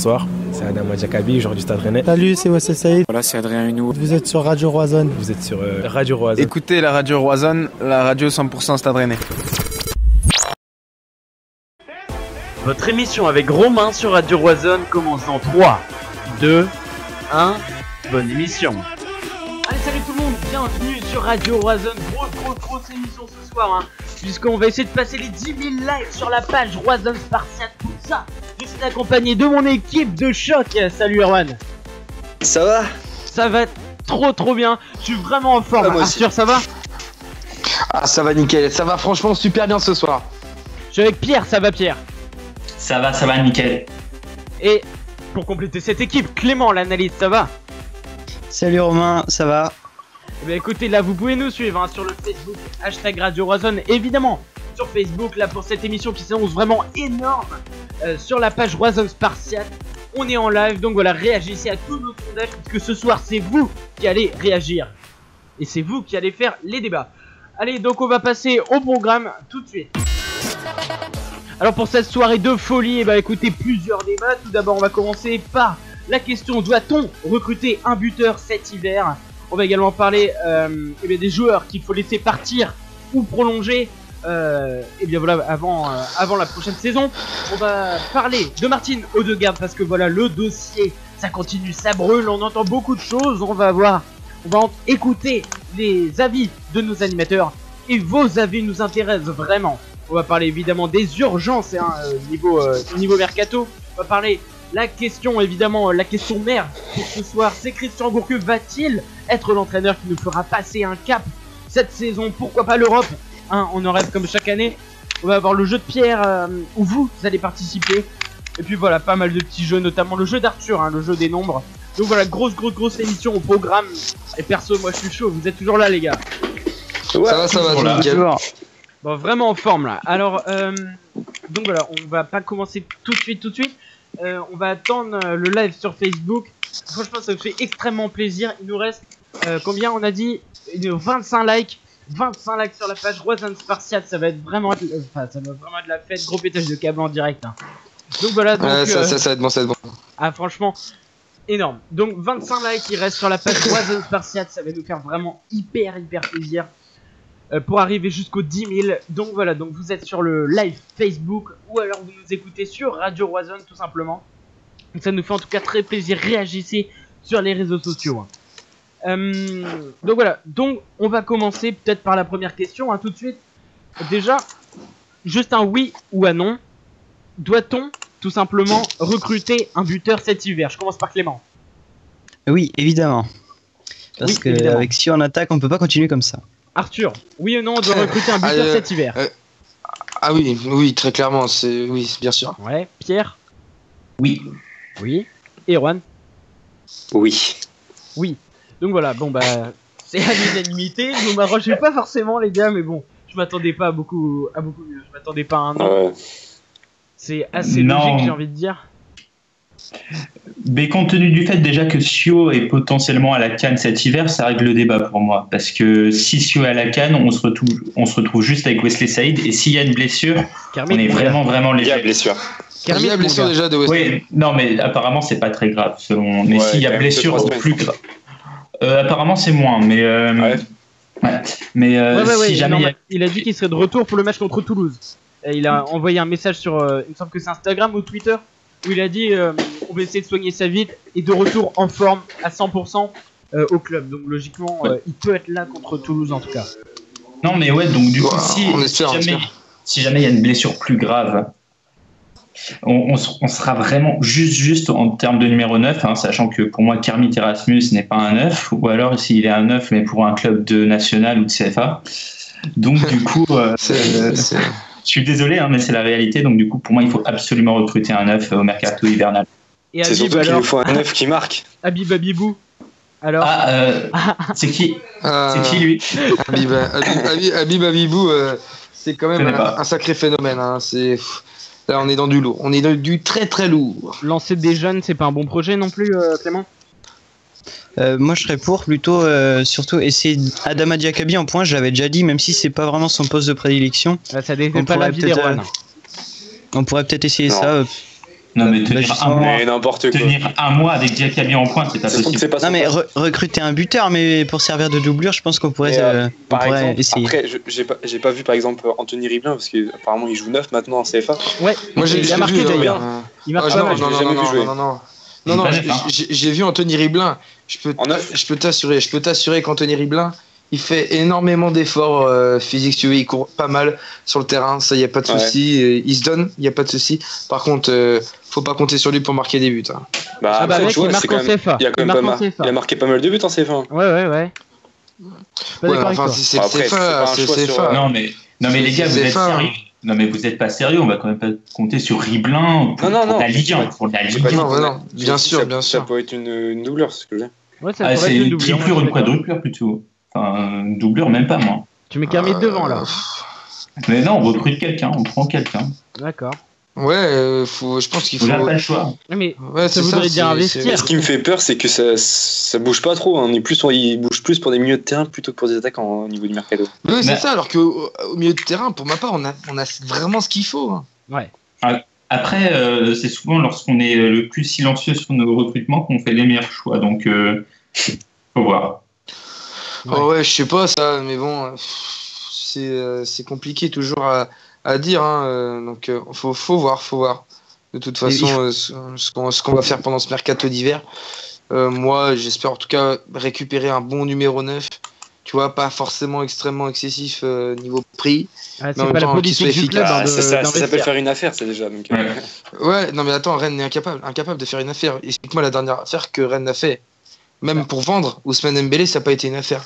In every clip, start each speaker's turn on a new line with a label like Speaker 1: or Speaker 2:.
Speaker 1: bonsoir. C'est Adama Diakabi, joueur du Stade Rennais.
Speaker 2: Salut, c'est Wassel Saïd.
Speaker 3: Voilà, c'est Adrien Hunou.
Speaker 2: Vous êtes sur Radio Roazhon.
Speaker 1: Vous êtes sur Radio Roazhon.
Speaker 3: Écoutez la Radio Roazhon, la radio 100% Stade Rennais.
Speaker 4: Votre émission avec Romain sur Radio Roazhon commence dans 3, 2, 1. Bonne émission. Allez, salut tout le monde, bienvenue sur Radio Roazhon. Grosse émission ce soir, puisqu'on va essayer de passer les 10 000 likes sur la page Roazhon Spartiate. Tout ça, je suis accompagné de mon équipe de choc. Salut Erwan.
Speaker 5: Ça va?
Speaker 4: Ça va trop bien. Je suis vraiment en forme. Arthur, ça va?
Speaker 5: Ah, ça va nickel. Ça va franchement super bien ce soir.
Speaker 4: Je suis avec Pierre. Ça va Pierre?
Speaker 6: Ça va nickel.
Speaker 4: Et pour compléter cette équipe, Clément l'analyste, ça va?
Speaker 7: Salut Romain, ça va?
Speaker 4: Eh bien écoutez, là vous pouvez nous suivre sur le Facebook, hashtag Radio Roazhon, évidemment sur Facebook, là pour cette émission qui s'annonce vraiment énorme, sur la page Roazhon Spartiate, on est en live, donc voilà, réagissez à tous nos sondages, puisque ce soir c'est vous qui allez réagir, et c'est vous qui allez faire les débats. Allez, donc on va passer au programme tout de suite. Alors pour cette soirée de folie, écoutez, plusieurs débats. Tout d'abord on va commencer par la question: doit-on recruter un buteur cet hiver? On va également parler des joueurs qu'il faut laisser partir ou prolonger avant la prochaine saison. On va parler de Martin Odegaard parce que voilà, le dossier ça continue, ça brûle, on entend beaucoup de choses. On va écouter les avis de nos animateurs et vos avis nous intéressent vraiment. On va parler évidemment des urgences niveau mercato. On va parler la question mère pour ce soir, c'est Christian Gourcuff va-t-il être l'entraîneur qui nous fera passer un cap cette saison? Pourquoi pas l'Europe, on en rêve comme chaque année. On va avoir le jeu de Pierre où vous allez participer. Et puis voilà, pas mal de petits jeux, notamment le jeu d'Arthur, le jeu des nombres. Donc voilà, grosse émission au programme. Et perso, moi je suis chaud, vous êtes toujours là les gars?
Speaker 5: Ouais, ça va, nickel.
Speaker 4: Bon, vraiment en forme là. Alors, donc voilà, on va pas commencer tout de suite. On va attendre le live sur Facebook. Franchement, ça me fait extrêmement plaisir. Il nous reste combien on a dit? 25 likes. 25 likes sur la page Roazhon Spartiate. Ça va être vraiment de la fête. Gros pétage de câble en direct. Donc voilà. Donc,
Speaker 5: ça va être bon.
Speaker 4: Ah, franchement, énorme. Donc 25 likes qui restent sur la page Roazhon Spartiate. Ça va nous faire vraiment hyper plaisir. Pour arriver jusqu'aux 10 000. Donc voilà, donc vous êtes sur le live Facebook ou alors vous nous écoutez sur Radio Roazhon tout simplement. Donc ça nous fait en tout cas très plaisir. Réagissez sur les réseaux sociaux. Donc voilà, donc on va commencer peut-être par la première question tout de suite. Déjà, juste un oui ou un non. Doit-on tout simplement recruter un buteur cet hiver? Je commence par Clément.
Speaker 7: Oui, évidemment. Parce que avec si on attaque, on peut pas continuer comme ça.
Speaker 4: Arthur, oui ou non, on doit recruter un buteur cet hiver?
Speaker 5: Ah oui, très clairement, oui, bien sûr.
Speaker 4: Ouais, Pierre?
Speaker 6: Oui.
Speaker 4: Et Erwan?
Speaker 5: Oui.
Speaker 4: Donc voilà, c'est à l'unanimité. Vous m'arrangez pas forcément les gars, mais bon, je m'attendais pas à beaucoup mieux. Je m'attendais pas à un an. C'est assez logique, j'ai envie de dire.
Speaker 6: Mais compte tenu du fait déjà que Sio est potentiellement à la CAN cet hiver, ça règle le débat pour moi. Parce que si Sio est à la CAN, on se retrouve juste avec Wesley Saïd. Et s'il y a une blessure, on est vraiment léger.
Speaker 5: Il y a blessure. Il y a blessure déjà de Wesley.
Speaker 6: Oui, non, mais apparemment, c'est pas très grave. Mais s'il y a blessure au plus grave. Apparemment, c'est moins. Mais, si jamais.
Speaker 4: Il a dit qu'il serait de retour pour le match contre Toulouse. Et il a envoyé un message sur, il me semble que c'est Instagram ou Twitter, où il a dit on va essayer de soigner sa vie et de retour en forme à 100% au club. Donc logiquement, il peut être là contre Toulouse en tout cas.
Speaker 6: Non mais ouais, donc du coup, si jamais il y a une blessure plus grave, on sera vraiment juste en termes de numéro 9, sachant que pour moi, Kermit Erasmus n'est pas un 9, ou alors s'il est un 9, mais pour un club de national ou de CFA. Donc du coup... Je suis désolé, mais c'est la réalité. Donc, du coup, pour moi, il faut absolument recruter un 9 au mercato hivernal.
Speaker 4: Et
Speaker 5: c'est surtout qu'il nous faut un 9 qui marque.
Speaker 4: Habib Abibou. Alors
Speaker 6: c'est qui c'est qui, lui?
Speaker 5: Habib Abibou, c'est quand même un sacré phénomène. Là, on est dans du lourd. On est dans du très, très lourd.
Speaker 4: Lancer des jeunes, c'est pas un bon projet non plus, Clément?
Speaker 7: Moi je serais pour plutôt surtout essayer Adama Diakabi en point, je l'avais déjà dit, même si c'est pas vraiment son poste de prédilection.
Speaker 4: Ça dépend pas la vie d'Erwan.
Speaker 7: On pourrait peut-être essayer ça.
Speaker 6: Non, mais tenir un mois avec Diakabi en pointe, c'est pas possible.
Speaker 7: Non, mais recruter un buteur, mais pour servir de doublure, je pense qu'on pourrait, essayer.
Speaker 8: Après, j'ai pas vu par exemple Anthony Riblin, parce qu'apparemment il joue 9 maintenant en CFA.
Speaker 4: Ouais,
Speaker 5: moi j'ai
Speaker 4: marqué d'ailleurs.
Speaker 5: Il marque pas mal. Non, j'ai vu Anthony Riblin. Je peux t'assurer qu'Anthony Riblin, il fait énormément d'efforts physiques. Tu vois, il court pas mal sur le terrain. Ça, y a pas de souci. Il se donne, y a pas de souci. Par contre, faut pas compter sur lui pour marquer des buts. Hein.
Speaker 4: Mec, il marque en CFA.
Speaker 8: Il a marqué pas mal de buts en CFA.
Speaker 4: Ouais. Pas d'accord avec toi.
Speaker 5: C'est CFA.
Speaker 6: Non, mais les gars, vous êtes sérieux. Non, mais vous n'êtes pas sérieux, on va quand même pas compter sur Riblin pour la Ligue 1.
Speaker 5: Non, bien sûr.
Speaker 8: Ça peut être une doublure, c'est ce que je veux dire.
Speaker 4: Ouais,
Speaker 6: c'est une triplure, une quadruplure plutôt. Enfin, une doublure, même pas moi.
Speaker 4: Tu mets Kermit devant là.
Speaker 6: Mais non, on recrute quelqu'un, on prend quelqu'un.
Speaker 4: D'accord.
Speaker 5: Ouais, je pense qu'il faut.
Speaker 6: On n'a pas le choix.
Speaker 4: Mais ça voudrait dire investir.
Speaker 8: Ce qui me fait peur, c'est que ça bouge pas trop. Hein. Il bouge plus pour des milieux de terrain plutôt que pour des attaquants au niveau du mercato.
Speaker 5: Oui, c'est ça. Alors qu'au milieu de terrain, pour ma part, on a vraiment ce qu'il faut. Hein.
Speaker 4: Ouais.
Speaker 6: Après, c'est souvent lorsqu'on est le plus silencieux sur nos recrutements qu'on fait les meilleurs choix. Donc, faut voir.
Speaker 5: Ouais, je sais pas ça, mais bon, c'est compliqué toujours à dire, hein, donc faut voir. De toute façon, ce qu'on va faire pendant ce mercato d'hiver, moi j'espère en tout cas récupérer un bon numéro 9, tu vois, pas forcément extrêmement excessif niveau prix.
Speaker 4: C'est pas la politique du club.
Speaker 8: Ça s'appelle faire une affaire, c'est déjà. Donc,
Speaker 5: ouais, non mais attends, Rennes est incapable de faire une affaire. Explique-moi la dernière affaire que Rennes a fait. Même pour vendre Ousmane Dembélé, ça n'a pas été une affaire.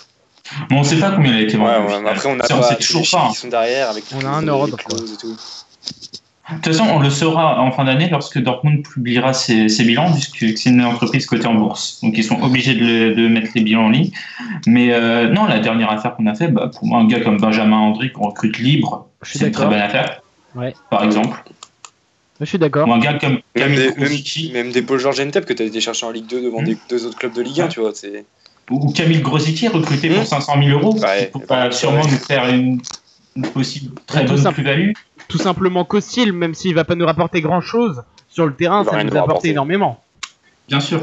Speaker 6: Mais on ne sait pas combien il a été vendu.
Speaker 8: Après, on
Speaker 6: sait toujours pas.
Speaker 8: Qui sont derrière avec
Speaker 4: on a un ordre
Speaker 8: et tout.
Speaker 6: De toute façon, on le saura en fin d'année lorsque Dortmund publiera ses bilans, puisque c'est une entreprise cotée en bourse. Donc, ils sont obligés de mettre les bilans en ligne. Mais non, la dernière affaire qu'on a fait, pour moi, un gars comme Benjamin André qu'on recrute libre, c'est une très bonne affaire.
Speaker 4: Ouais.
Speaker 6: Par exemple.
Speaker 4: Je suis d'accord.
Speaker 6: Ou un gars comme
Speaker 8: même des Paul Georges Ntep que tu as été chercher en Ligue 2 devant deux autres clubs de Ligue 1, tu vois.
Speaker 6: Ou Camille Grosicki recruté pour 500 000 €, pour sûrement nous faire une possible très bonne plus-value.
Speaker 4: Tout simplement Costil, même s'il va pas nous rapporter grand-chose, sur le terrain, ça nous apporte énormément.
Speaker 6: Bien sûr.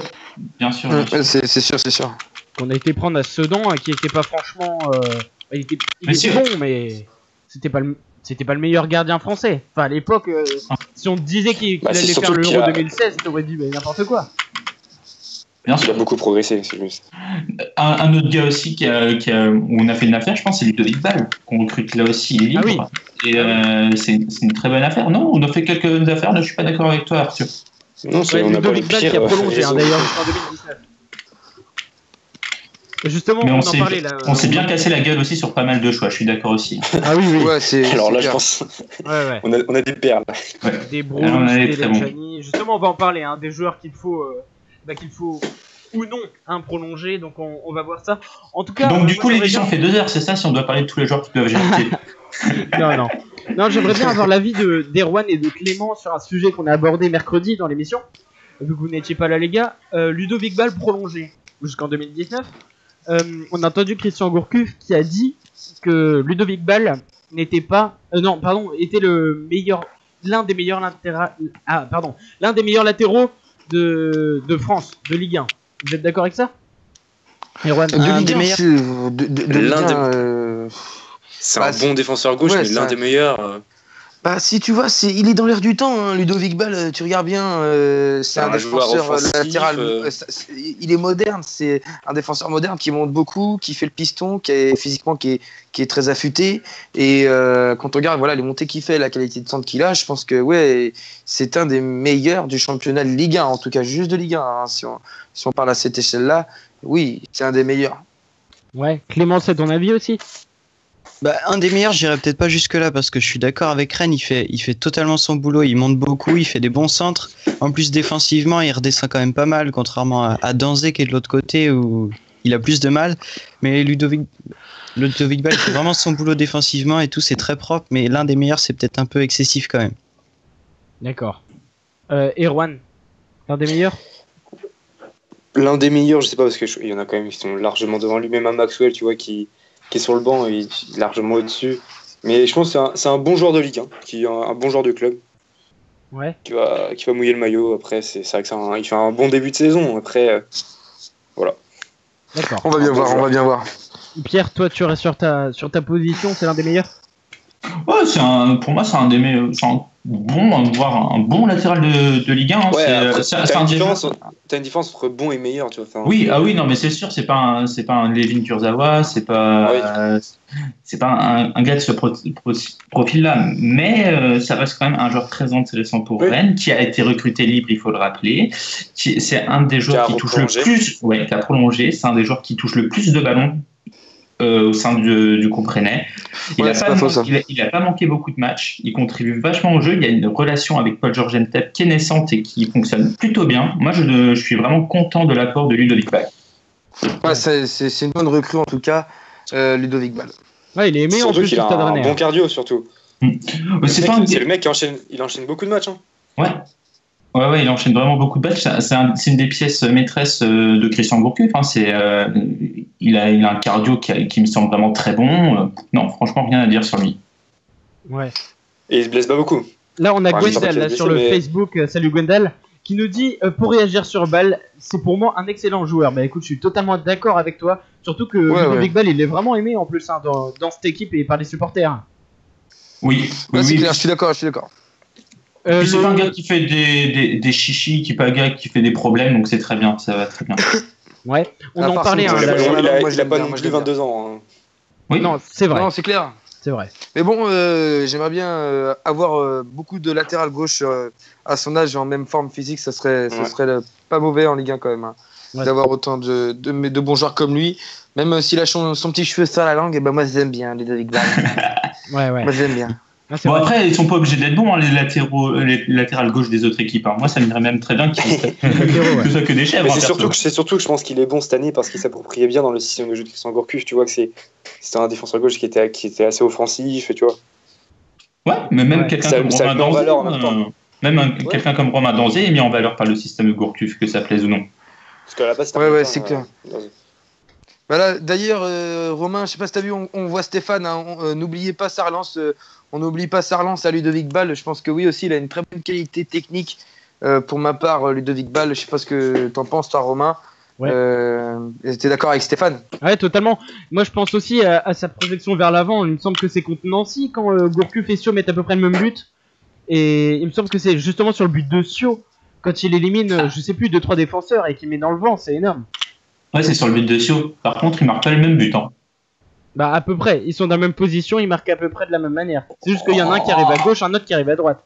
Speaker 5: C'est sûr.
Speaker 4: On a été prendre à Sedan, qui était pas franchement... il était bon, mais c'était pas le meilleur gardien français. Enfin, à l'époque, si on te disait qu'il allait faire l'Euro 2016, t'aurais dit n'importe quoi.
Speaker 6: Bien sûr.
Speaker 8: Il a beaucoup progressé, c'est juste.
Speaker 6: Un autre gars aussi où on a fait une affaire, je pense, c'est Ludovic Ball, qu'on recrute là aussi libre.
Speaker 4: Ah oui.
Speaker 6: Et c'est une très bonne affaire. Non, on a fait quelques affaires, là je suis pas d'accord avec toi, Arthur.
Speaker 8: Non, c'est
Speaker 4: Ludovic Ball qui a prolongé, d'ailleurs, jusqu'en 2019. Justement,
Speaker 6: mais
Speaker 4: on en parlait là.
Speaker 6: On s'est bien cassé la gueule aussi sur pas mal de choix, je suis d'accord aussi.
Speaker 4: Ah oui.
Speaker 5: Ouais,
Speaker 8: alors là, je pense.
Speaker 4: Ouais.
Speaker 8: On a des perles.
Speaker 4: Ouais. Des Brousse, des Lechani. Justement, on va en parler, des joueurs qu'il faut ou non prolonger, donc on va voir ça. En tout cas.
Speaker 6: Donc du coup, l'émission fait 2 heures, c'est ça, si on doit parler de tous les joueurs qui doivent gérer.
Speaker 4: Non, j'aimerais bien avoir l'avis d'Erwan et de Clément sur un sujet qu'on a abordé mercredi dans l'émission. Vu que vous n'étiez pas là, les gars. Ludovic Ball prolongé jusqu'en 2019. On a entendu Christian Gourcuff qui a dit que Ludovic Ball n'était pas, était l'un des meilleurs latéraux de France, de Ligue 1. Vous êtes d'accord avec ça, Erwan?
Speaker 5: L'un des meilleurs.
Speaker 8: C'est un bon défenseur gauche, mais l'un des meilleurs.
Speaker 5: Si tu vois, il est dans l'air du temps, hein, Ludovic Ball, tu regardes bien, c'est un défenseur latéral, il est moderne, c'est un défenseur moderne qui monte beaucoup, qui fait le piston, qui est très affûté, et quand on regarde les montées qu'il fait, la qualité de centre qu'il a, je pense que c'est un des meilleurs du championnat de Ligue 1, en tout cas juste de Ligue 1, hein, si on parle à cette échelle-là, oui, c'est un des meilleurs.
Speaker 4: Ouais, Clément, c'est ton avis aussi?
Speaker 7: Un des meilleurs, j'irais peut-être pas jusque-là parce que je suis d'accord avec Rennes, il fait totalement son boulot, il monte beaucoup, il fait des bons centres. En plus, défensivement, il redescend quand même pas mal, contrairement à Danzé qui est de l'autre côté où il a plus de mal. Mais Ludovic Ball fait vraiment son boulot défensivement et tout, c'est très propre, mais l'un des meilleurs, c'est peut-être un peu excessif quand même.
Speaker 4: D'accord. Erwan, l'un des meilleurs?
Speaker 8: L'un des meilleurs, je sais pas, parce qu'il y en a quand même qui sont largement devant lui, même un Maxwell, tu vois, qui est sur le banc, il est largement au-dessus. Mais je pense que c'est un bon joueur de Ligue 1, qui est un bon joueur de club. qui va mouiller le maillot. Après, c'est vrai que il fait un bon début de saison. Après, voilà.
Speaker 4: D'accord.
Speaker 5: On va bien voir.
Speaker 4: Pierre, toi, tu restes sur ta position, c'est l'un des meilleurs?
Speaker 6: Ouais, pour moi, c'est un des meilleurs. Voire un bon latéral de Ligue 1.
Speaker 8: T'as une différence entre bon et meilleur, tu vois.
Speaker 6: Oui, non, mais c'est sûr, c'est pas un Levin Kurzawa, c'est pas un gars de ce profil-là, mais ça reste quand même un joueur très intéressant pour Rennes, qui a été recruté libre, il faut le rappeler. C'est un des joueurs qui touche le plus, qui a prolongé, c'est un des joueurs qui touche le plus de ballons au sein du groupe rennais. Il n'a pas manqué beaucoup de matchs, il contribue vachement au jeu, il y a une relation avec Paul-Georges Ntep qui est naissante et qui fonctionne plutôt bien. Moi, je suis vraiment content de l'apport de Ludovic Ball.
Speaker 5: Ouais, c'est une bonne recrue en tout cas, Ludovic Ball.
Speaker 4: Ouais, il est aimé en plus.
Speaker 8: Il a un bon cardio surtout. C'est le mec qui enchaîne beaucoup de matchs.
Speaker 6: Ouais, il enchaîne vraiment beaucoup de matchs. C'est une des pièces maîtresses de Christian Gourcuff. Il a un cardio qui me semble vraiment très bon. Non, franchement, rien à dire sur lui.
Speaker 4: Ouais.
Speaker 8: Et il se blesse pas beaucoup.
Speaker 4: Là, on a Gwendal sur le Facebook. Salut Gwendal, qui nous dit pour réagir sur Ball, c'est pour moi un excellent joueur. Bah écoute, je suis totalement d'accord avec toi. Surtout que Ludovic Ball, il est vraiment aimé en plus dans cette équipe et par les supporters.
Speaker 6: Oui.
Speaker 5: C'est clair, je suis d'accord.
Speaker 6: C'est pas un gars qui fait des chichis, qui est pas un gars qui fait des problèmes, donc c'est très bien, ça va très bien.
Speaker 4: Ouais, on en parlait.
Speaker 8: Il a pas non plus 22 ans.
Speaker 6: Oui,
Speaker 4: non, c'est vrai.
Speaker 5: Non, c'est clair.
Speaker 4: C'est vrai.
Speaker 5: Mais bon, j'aimerais bien avoir beaucoup de latéral gauche à son âge et en même forme physique, ça serait pas mauvais en Ligue 1 quand même. D'avoir autant de bons joueurs comme lui. Même s'il a son petit cheveu sur la langue, et ben moi j'aime bien Ludovic Ball.
Speaker 4: Ouais.
Speaker 5: Moi j'aime bien.
Speaker 6: Après, ils sont pas obligés d'être bons, les latérales gauche des autres équipes. Moi, ça m'irait même très bien qu'ils soient que des chèvres.
Speaker 8: C'est surtout que je pense qu'il est bon cette année parce qu'il s'appropriait bien dans le système de jeu de Christian Gourcuff. Tu vois que c'était un défenseur gauche qui était assez offensif, tu vois.
Speaker 6: Ouais, mais même quelqu'un comme Romain Danzé, quelqu'un comme Romain Danzé est mis en valeur par le système de Gourcuff, que ça plaise ou non.
Speaker 8: Parce qu'à la base,
Speaker 5: c'est clair. Voilà, d'ailleurs, Romain, je sais pas si tu as vu, on voit Stéphane, n'oubliez pas sa relance. On n'oublie pas sa relance à Ludovic Ball. Je pense que oui aussi, il a une très bonne qualité technique. Pour ma part, Ludovic Ball, je sais pas ce que t'en penses, toi, Romain.
Speaker 4: Ouais.
Speaker 5: T'es d'accord avec Stéphane?
Speaker 4: Ouais, totalement. Moi, je pense aussi à sa projection vers l'avant. Il me semble que c'est contre Nancy quand Gourcuff et Sio mettent à peu près le même but. Et il me semble que c'est justement sur le but de Sio, quand il élimine, je sais plus, 2-3 défenseurs et qu'il met dans le vent. C'est énorme.
Speaker 6: Ouais, c'est sur le but de Sio. Par contre, il marque pas le même but.
Speaker 4: Bah à peu près, ils sont dans la même position, ils marquent à peu près de la même manière. C'est juste qu'il y en a un qui arrive à gauche, un autre qui arrive à droite.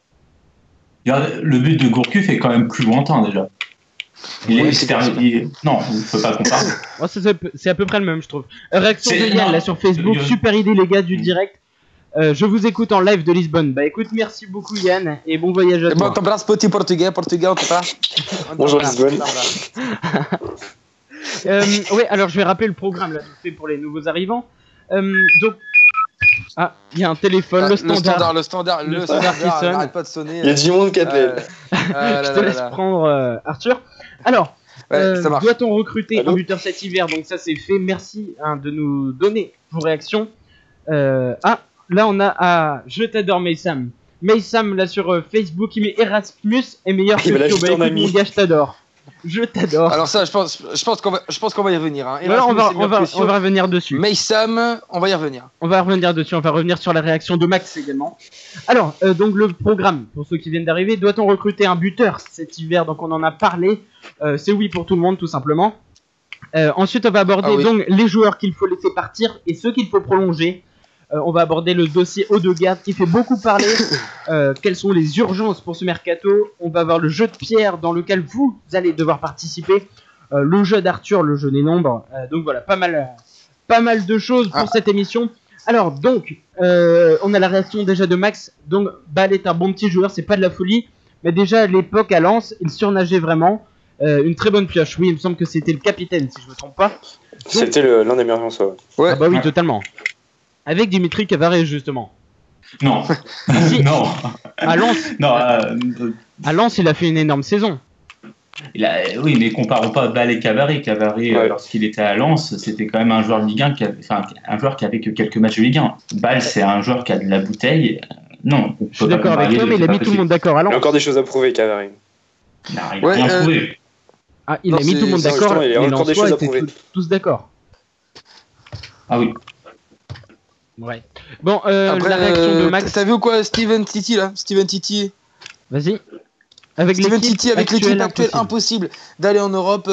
Speaker 6: Le but de Gourcuff est quand même plus lointain déjà. Non, on ne peut pas comparer.
Speaker 4: C'est à peu près le même, je trouve. Réaction de Yann là sur Facebook, super idée les gars du direct. Je vous écoute en live de Lisbonne. Bah écoute, merci beaucoup Yann et bon voyage à toi.
Speaker 5: Bon, t'embrasses petit portugais en tout cas.
Speaker 8: Bonjour Lisbonne.
Speaker 4: Ouais, alors je vais rappeler le programme là, pour les nouveaux arrivants. Donc, il y a un téléphone, le standard qui sonne.
Speaker 5: Arrête pas de sonner.
Speaker 8: Il y a du monde qui appelle.
Speaker 4: Je te laisse prendre Arthur. Alors, doit-on recruter un buteur cet hiver? Donc ça c'est fait. Merci de nous donner vos réactions. Là on a Je t'adore Maysam. Maysam là sur Facebook il met Erasmus est meilleur que Thio. Bah écoute mon gars, je t'adore. Je t'adore.
Speaker 5: Alors ça, je pense qu'on va y revenir.
Speaker 4: Voilà, on va revenir dessus.
Speaker 5: Maysam, on va y revenir.
Speaker 4: On va revenir dessus. On va revenir sur la réaction de Max également. Alors, donc le programme pour ceux qui viennent d'arriver. Doit-on recruter un buteur cet hiver? Donc on en a parlé. C'est oui pour tout le monde, tout simplement. Ensuite, on va aborder donc les joueurs qu'il faut laisser partir et ceux qu'il faut prolonger. On va aborder le dossier Odegaard qui fait beaucoup parler. Quelles sont les urgences pour ce mercato? On va voir le jeu de Pierre dans lequel vous allez devoir participer. Le jeu d'Arthur, le jeu des nombres. Donc voilà, pas mal de choses pour cette émission. Alors donc, on a la réaction déjà de Max. Donc Ball est un bon petit joueur, c'est pas de la folie. Mais déjà à l'époque à Lens, il surnageait vraiment. Une très bonne pioche. Oui, il me semble que c'était le capitaine si je me trompe pas. Donc,
Speaker 8: c'était l'un des meilleurs lanceurs.
Speaker 5: Ouais.
Speaker 4: Ah bah oui, totalement. Avec Dimitri Cavaret justement.
Speaker 6: Non. Non.
Speaker 4: À Lens.
Speaker 6: Non.
Speaker 4: À Lens, il a fait une énorme saison.
Speaker 6: Oui, mais comparons pas Ball et Cavaret. Cavaret, lorsqu'il était à Lens, c'était quand même un joueur de Ligue 1 un joueur qui avait que quelques matchs de Ligue 1. Ball, c'est un joueur qui a de la bouteille. Non.
Speaker 4: Je suis d'accord avec toi, mais il a mis tout le monde d'accord.
Speaker 8: Il y a encore des choses à prouver, Cavani.
Speaker 6: Il a rien prouvé.
Speaker 4: Ah, il a mis tout le monde d'accord.
Speaker 8: Il y a encore des choses à prouver.
Speaker 4: Tous d'accord.
Speaker 6: Ah oui.
Speaker 4: Ouais. Bon,
Speaker 5: Après,
Speaker 4: la réaction de Max.
Speaker 5: T'as vu quoi, Steven Titi là? Steven Titi.
Speaker 4: Vas-y.
Speaker 5: Steven Titi avec l'équipe actuelle, impossible d'aller en Europe.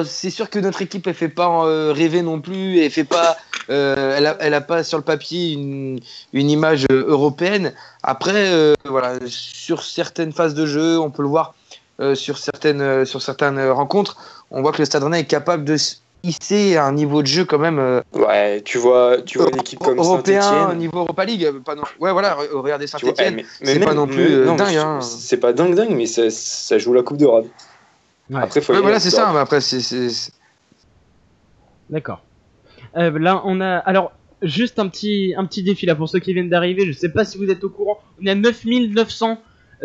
Speaker 5: C'est sûr que notre équipe elle fait pas rêver non plus, elle fait pas, elle a pas sur le papier une image européenne. Après, voilà, sur certaines phases de jeu, on peut le voir sur certaines rencontres, on voit que le Stade Rennais est capable de hisser à un niveau de jeu quand même.
Speaker 8: Ouais, tu vois une équipe comme
Speaker 5: européen,
Speaker 8: Saint-Étienne,
Speaker 5: niveau Europa League, pas non. Ouais, voilà, regardez Saint-Étienne, c'est pas non plus dingue. Hein.
Speaker 8: C'est pas dingue, mais ça joue la Coupe d'Europe.
Speaker 4: Ouais.
Speaker 8: Après,
Speaker 5: voilà, c'est ça. Mais après, c'est...
Speaker 4: D'accord. Là, on a. Alors, juste un petit défi là pour ceux qui viennent d'arriver. Je sais pas si vous êtes au courant. On est à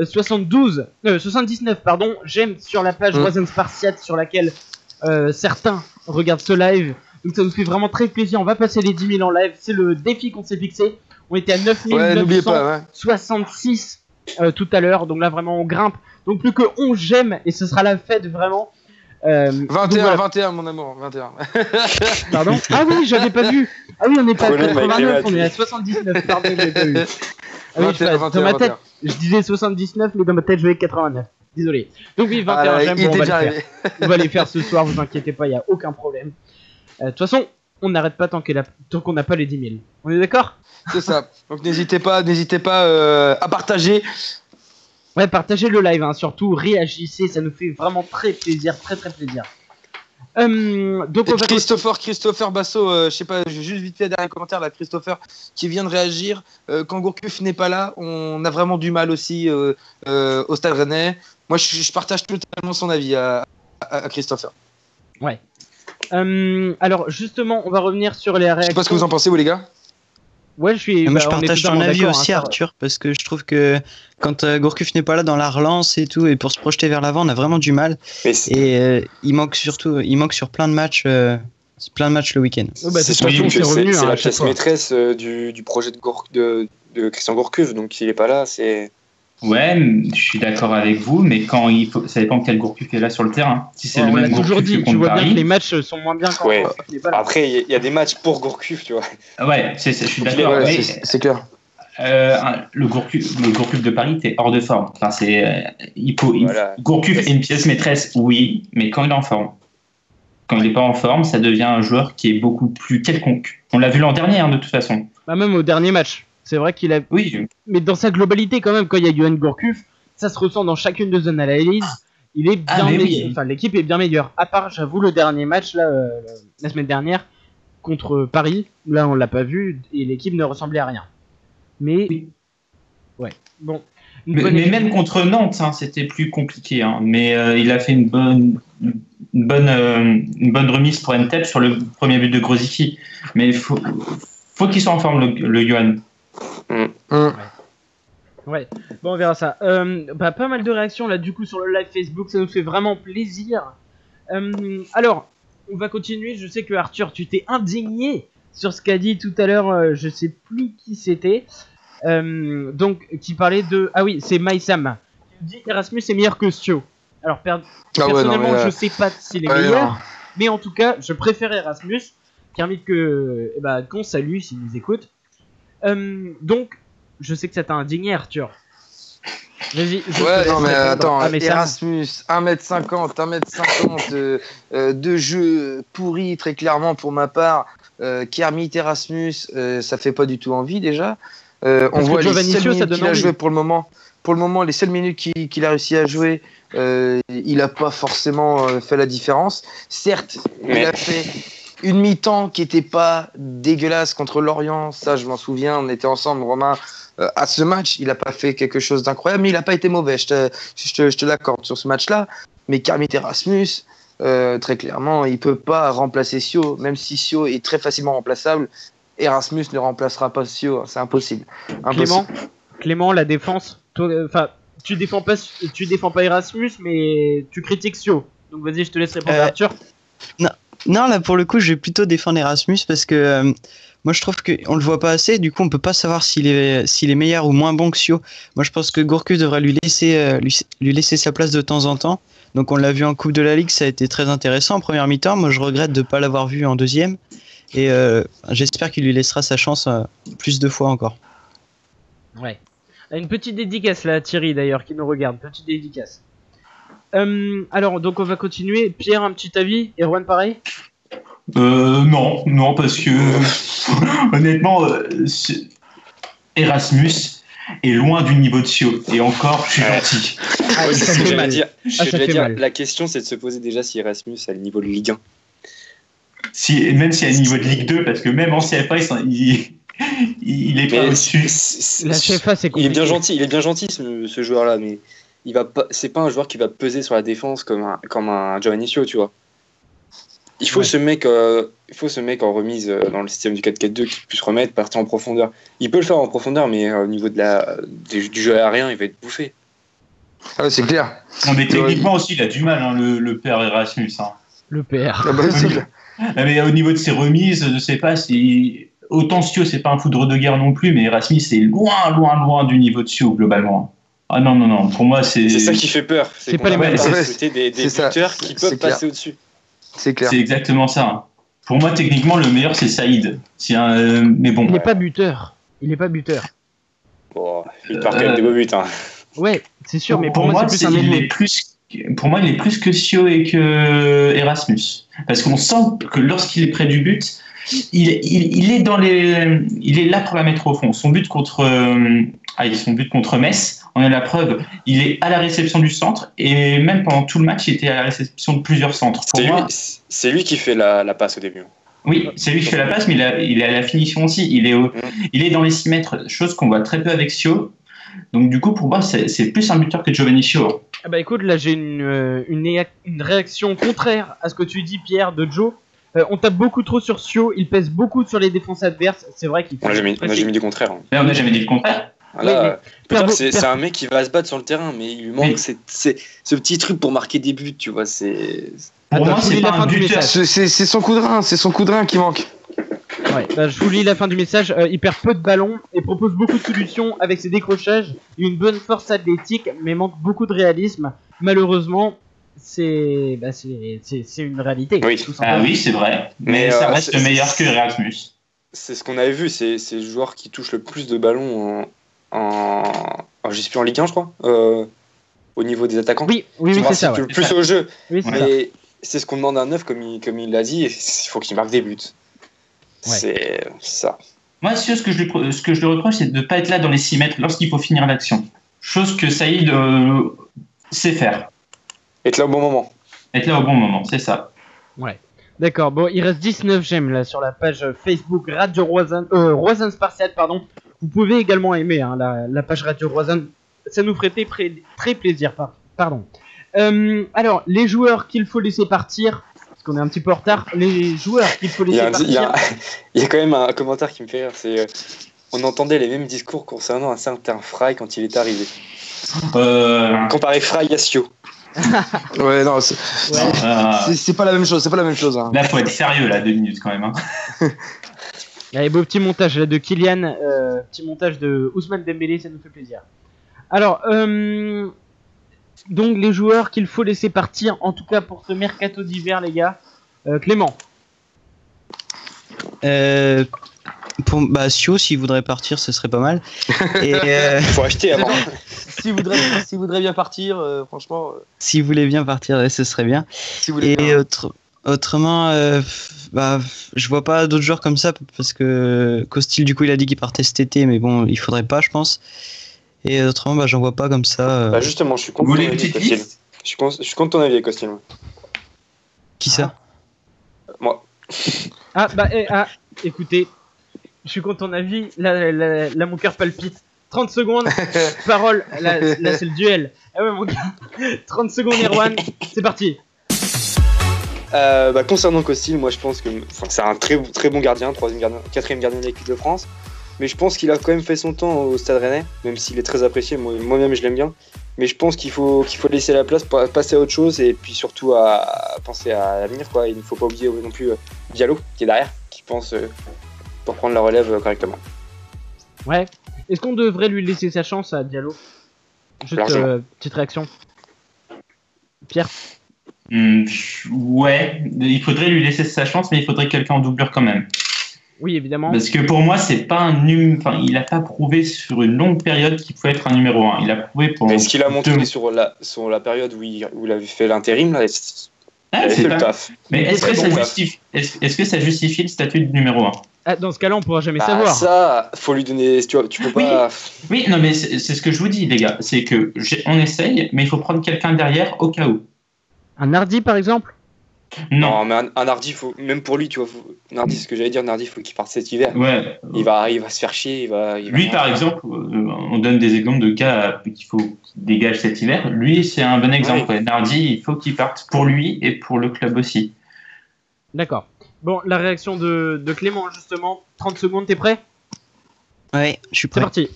Speaker 4: 79 j'aime sur la page Roison Spartiate sur laquelle certains regardent ce live. Donc ça nous fait vraiment très plaisir. On va passer les 10 000 en live. C'est le défi qu'on s'est fixé. On était à 9966 tout à l'heure. Donc là, vraiment, on grimpe. Donc plus que 11 j'aime et ce sera la fête vraiment.
Speaker 5: 21 mon amour, 21.
Speaker 4: Pardon. Ah oui, j'avais pas vu. Ah oui, on n'est pas à 89, on est à 79. Pardon, je l'ai pas vu. Ah oui,
Speaker 5: 21,
Speaker 4: dans ma tête, je disais 79, mais dans ma tête, je vais 89. Désolé. Donc oui, 21 j'aime, bon, on va les faire. On va les faire ce soir, vous inquiétez pas, il n'y a aucun problème. De toute façon, on n'arrête pas tant qu'on n'a pas les 10 000. On est d'accord?
Speaker 5: C'est ça. Donc n'hésitez pas à partager.
Speaker 4: Ouais, partagez le live, hein. Surtout réagissez, ça nous fait vraiment très plaisir, très plaisir. Donc on va
Speaker 5: Christopher Basso, je sais pas, juste vite fait derrière un commentaire là, Christopher qui vient de réagir. Quand Gourcuff n'est pas là, on a vraiment du mal aussi au Stade Rennais. Moi, je partage totalement son avis à Christopher.
Speaker 4: Ouais. Alors justement, on va revenir sur les réactions.
Speaker 5: Je sais pas ce que vous en pensez, vous les gars.
Speaker 4: Ouais, je
Speaker 7: partage ton avis aussi, Arthur, parce que je trouve que quand Gourcuff n'est pas là dans la relance et tout, et pour se projeter vers l'avant, on a vraiment du mal. Et il manque sur plein de matchs le week-end.
Speaker 8: C'est la pièce maîtresse du projet de Christian Gourcuff, donc s'il n'est pas là, c'est...
Speaker 6: Ouais, je suis d'accord avec vous, mais ça dépend quel Gourcuff est là sur le terrain. Si c'est le même Gourcuff,
Speaker 4: toujours dit, tu vois bien que les matchs sont moins bien quand
Speaker 8: Gourcuff n'est pas là. Après, il y a des matchs pour Gourcuff, tu vois.
Speaker 6: Ouais, je suis d'accord.
Speaker 5: Ouais, c'est clair.
Speaker 6: Le Gourcuff de Paris, t'es hors de forme. Enfin, Gourcuff est une pièce maîtresse, oui, mais quand il est en forme. Quand il n'est pas en forme, ça devient un joueur qui est beaucoup plus quelconque. On l'a vu l'an dernier, de toute façon.
Speaker 4: Bah, même au dernier match. C'est vrai qu'il a.
Speaker 6: Oui.
Speaker 4: Mais dans sa globalité, quand même, quand il y a Johan Gourcuff, ça se ressent dans chacune de zones analyse. Il est bien meilleur. Oui. Enfin, l'équipe est bien meilleure. À part, j'avoue, le dernier match, là, la semaine dernière, contre Paris. Là, on l'a pas vu et l'équipe ne ressemblait à rien. Mais. Oui. Ouais. Bon.
Speaker 6: Mais même contre Nantes, c'était plus compliqué. Mais il a fait une bonne remise pour Ntep sur le premier but de Grosicki. Mais il faut qu'il soit en forme, le Johan.
Speaker 4: Ouais, bon, on verra ça. Pas mal de réactions là du coup sur le live Facebook, ça nous fait vraiment plaisir. Alors, on va continuer. Je sais que Arthur, tu t'es indigné sur ce qu'a dit tout à l'heure, je sais plus qui c'était. Donc, qui parlait de. Ah oui, c'est Maïsam. Qui dit Erasmus est meilleur que Sio. Alors, personnellement, je sais pas s'il est meilleur, mais en tout cas, je préfère Erasmus. Qui invite qu'on salue s'il nous écoute. Donc, je sais que ça t'a indigné, Arthur. Vas-y.
Speaker 5: Ouais, non, mais attends, Erasmus, 1m50, 1m50 de jeu pourri, très clairement pour ma part. Kermit Erasmus, ça fait pas du tout envie déjà. On voit les seules minutes qu'il a joué pour le moment. Pour le moment, les seules minutes qu'il a réussi à jouer, il a pas forcément fait la différence. Certes, il a fait une mi-temps qui était pas dégueulasse contre Lorient, ça je m'en souviens, on était ensemble, Romain, à ce match, il a pas fait quelque chose d'incroyable, mais il a pas été mauvais, je te l'accorde sur ce match-là. Mais Kermit Erasmus, très clairement, il peut pas remplacer Sio, même si Sio est très facilement remplaçable. Erasmus ne remplacera pas Sio, c'est impossible.
Speaker 4: Clément, la défense, enfin, tu défends pas Erasmus, mais tu critiques Sio. Donc vas-y, je te laisse répondre, Arthur.
Speaker 7: Non, là pour le coup, je vais plutôt défendre Erasmus parce que moi je trouve qu'on le voit pas assez. Du coup, on peut pas savoir s'il est meilleur ou moins bon que Sio. Moi, je pense que Gourcuff devrait lui laisser sa place de temps en temps. Donc, on l'a vu en Coupe de la Ligue, ça a été très intéressant en première mi-temps. Moi, je regrette de pas l'avoir vu en deuxième. Et j'espère qu'il lui laissera sa chance plus de fois encore.
Speaker 4: Ouais. Une petite dédicace là, Thierry d'ailleurs, qui nous regarde. Petite dédicace. Alors, donc on va continuer. Pierre, un petit avis? Erwan, pareil?
Speaker 6: Non, parce que honnêtement, Erasmus est loin du niveau de Sio. Et encore, je suis gentil.
Speaker 8: C'est ce que j'allais dire. La question, c'est de se poser déjà si Erasmus a le niveau de Ligue 1.
Speaker 6: Même s'il y a le niveau de Ligue 2, parce que même en CFA, il est pas au-dessus.
Speaker 4: La CFA, c'est compliqué.
Speaker 8: Il est bien gentil ce joueur-là, mais il va pas. C'est pas un joueur qui va peser sur la défense comme un Giovanni Sio, tu vois. Il faut ce mec en remise dans le système du 4-4-2 qui puisse remettre, partir en profondeur. Il peut le faire en profondeur, mais au niveau du jeu aérien, il va être bouffé.
Speaker 5: Ah ouais, c'est clair.
Speaker 6: Non, mais techniquement aussi, il a du mal, hein, le père Erasmus. Hein.
Speaker 4: Le père.
Speaker 6: Mais au niveau de ses remises, je sais pas si. Autant Sio, c'est pas un foudre de guerre non plus, mais Erasmus, c'est loin du niveau de Sio, globalement. Ah non, pour moi, c'est.
Speaker 8: C'est ça qui fait peur.
Speaker 4: C'est pas les mêmes.
Speaker 8: C'est des buteurs qui peuvent passer au-dessus.
Speaker 5: C'est clair.
Speaker 6: C'est exactement ça. Hein. Pour moi, techniquement, le meilleur, c'est Saïd. Mais bon.
Speaker 4: Il n'est pas buteur.
Speaker 8: Bon, il part quand même des beaux buts. Hein.
Speaker 4: Ouais, c'est sûr, mais pour moi, c'est plus un ailier.
Speaker 6: Pour moi, il est plus que Sio et que Erasmus. Parce qu'on sent que lorsqu'il est près du but, il est là pour la mettre au fond. Son but contre Metz, on a la preuve. Il est à la réception du centre et même pendant tout le match, il était à la réception de plusieurs centres.
Speaker 8: C'est lui qui fait la passe au début.
Speaker 6: Oui, c'est lui qui fait la passe, mais il est à la finition aussi. Il est dans les 6 mètres, chose qu'on voit très peu avec Sio. Donc du coup, pour moi, c'est plus un buteur que Giovanni Sio.
Speaker 4: Ah bah écoute, là j'ai une réaction contraire à ce que tu dis, Pierre, de Joe. On tape beaucoup trop sur Sio, il pèse beaucoup sur les défenses adverses. C'est vrai qu'il.
Speaker 8: On n'a jamais dit le contraire. Hein.
Speaker 6: Mais on n'a jamais dit le contraire.
Speaker 8: Voilà, c'est un mec qui va se battre sur le terrain, mais il lui manque ce petit truc pour marquer des buts, tu vois.
Speaker 6: Pour moi, c'est pas un buteur.
Speaker 5: C'est son coup de rein qui manque.
Speaker 4: Ouais, bah, je vous lis la fin du message. Il perd peu de ballons et propose beaucoup de solutions avec ses décrochages. Il a une bonne force athlétique, mais manque beaucoup de réalisme. Malheureusement, c'est une réalité.
Speaker 8: Oui,
Speaker 6: oui, c'est vrai. Mais ça reste meilleur que Erasmus.
Speaker 8: C'est ce qu'on avait vu. C'est le joueur qui touche le plus de ballons je sais plus, en Ligue 1, je crois. Au niveau des attaquants.
Speaker 4: Oui, c'est ça.
Speaker 8: Le plus au jeu.
Speaker 4: Oui,
Speaker 8: mais c'est ce qu'on demande à un neuf, comme il l'a dit. Il faut qu'il marque des buts. Ouais. C'est ça.
Speaker 6: Moi, ce que je lui reproche, c'est de ne pas être là dans les 6 mètres lorsqu'il faut finir l'action. Chose que Saïd sait faire.
Speaker 8: Être là au bon moment.
Speaker 6: C'est ça.
Speaker 4: Ouais. D'accord, bon, il reste 19 j'aime là sur la page Facebook Radio Roizen Spartiate, pardon. Vous pouvez également aimer hein, la page Radio Roizen, ça nous ferait très plaisir. Pardon. Alors, les joueurs qu'il faut laisser partir. Qu'on est un petit peu en retard, les joueurs qu'il faut laisser partir.
Speaker 8: Il y a quand même un commentaire qui me fait rire, c'est on entendait les mêmes discours concernant un certain Fry quand il est arrivé. Comparer Fry à Sio.
Speaker 5: Ouais, non, c'est pas la même chose, hein.
Speaker 6: Là, faut être sérieux, là, 2 minutes quand même. Hein.
Speaker 4: Allez, beau petit montage là de Kylian, petit montage de Ousmane Dembélé, ça nous fait plaisir. Alors, donc les joueurs qu'il faut laisser partir, en tout cas pour ce mercato d'hiver, les gars. Clément.
Speaker 7: Sio, s'il voudrait partir, ce serait pas mal. Et
Speaker 8: faut acheter avant.
Speaker 5: S'il voudrait bien partir, franchement.
Speaker 7: S'il voulait bien partir, ce serait bien. Autrement, je vois pas d'autres joueurs comme ça parce que Costil, du coup, il a dit qu'il partait cet été, mais bon, il faudrait pas, je pense. Et autrement, j'en vois pas comme ça.
Speaker 8: Justement, je suis content de ton avis, Costil. Je suis content de ton avis, Costil.
Speaker 7: Qui ça?
Speaker 8: Moi.
Speaker 4: Écoutez, je suis content de ton avis. Là, mon cœur palpite. 30 secondes, parole. Là, c'est le duel. Ah ouais, mon gars. 30 secondes, Erwan. C'est parti.
Speaker 8: Concernant Costil, moi je pense que c'est un très bon gardien, 4e gardien de l'équipe de France. mais je pense qu'il a quand même fait son temps au Stade Rennais, même s'il est très apprécié. Moi-même, je l'aime bien. Mais je pense qu'il faut laisser la place pour passer à autre chose et puis surtout à penser à l'avenir, quoi. Il ne faut pas oublier non plus Diallo qui est derrière, qui pense pour prendre la relève correctement.
Speaker 4: Ouais. Est-ce qu'on devrait lui laisser sa chance à Diallo? Juste petite réaction. Pierre?
Speaker 6: Ouais, il faudrait lui laisser sa chance, mais il faudrait quelqu'un en doublure quand même.
Speaker 4: Oui, évidemment.
Speaker 6: Parce que pour moi, c'est pas il n'a pas prouvé sur une longue période qu'il pouvait être un numéro 1. Il a prouvé pour.
Speaker 8: Mais ce qu'il a montré sur la période où il avait fait l'intérim, là, il avait fait le taf.
Speaker 6: Mais est-ce que ça justifie le statut de numéro 1?
Speaker 4: Dans ce cas-là, on pourra jamais savoir.
Speaker 8: Ça, faut lui donner. Tu peux pas.
Speaker 6: Oui, non, mais c'est ce que je vous dis, les gars. C'est que on essaye, mais il faut prendre quelqu'un derrière au cas où.
Speaker 4: Un Hardy, par exemple?
Speaker 6: Non,
Speaker 8: mais un Nardi, même pour lui, tu vois, Nardi, c'est ce que j'allais dire, Nardi, il faut qu'il parte cet hiver.
Speaker 6: Ouais.
Speaker 8: Il va se faire chier.
Speaker 6: Lui, par exemple, on donne des exemples de cas qu'il faut qu'il dégage cet hiver. Lui, c'est un bon exemple. Ouais. Nardi, il faut qu'il parte pour lui et pour le club aussi.
Speaker 4: D'accord. Bon, la réaction de Clément, justement. 30 secondes, t'es prêt?
Speaker 7: Ouais, je suis prêt.
Speaker 4: C'est parti.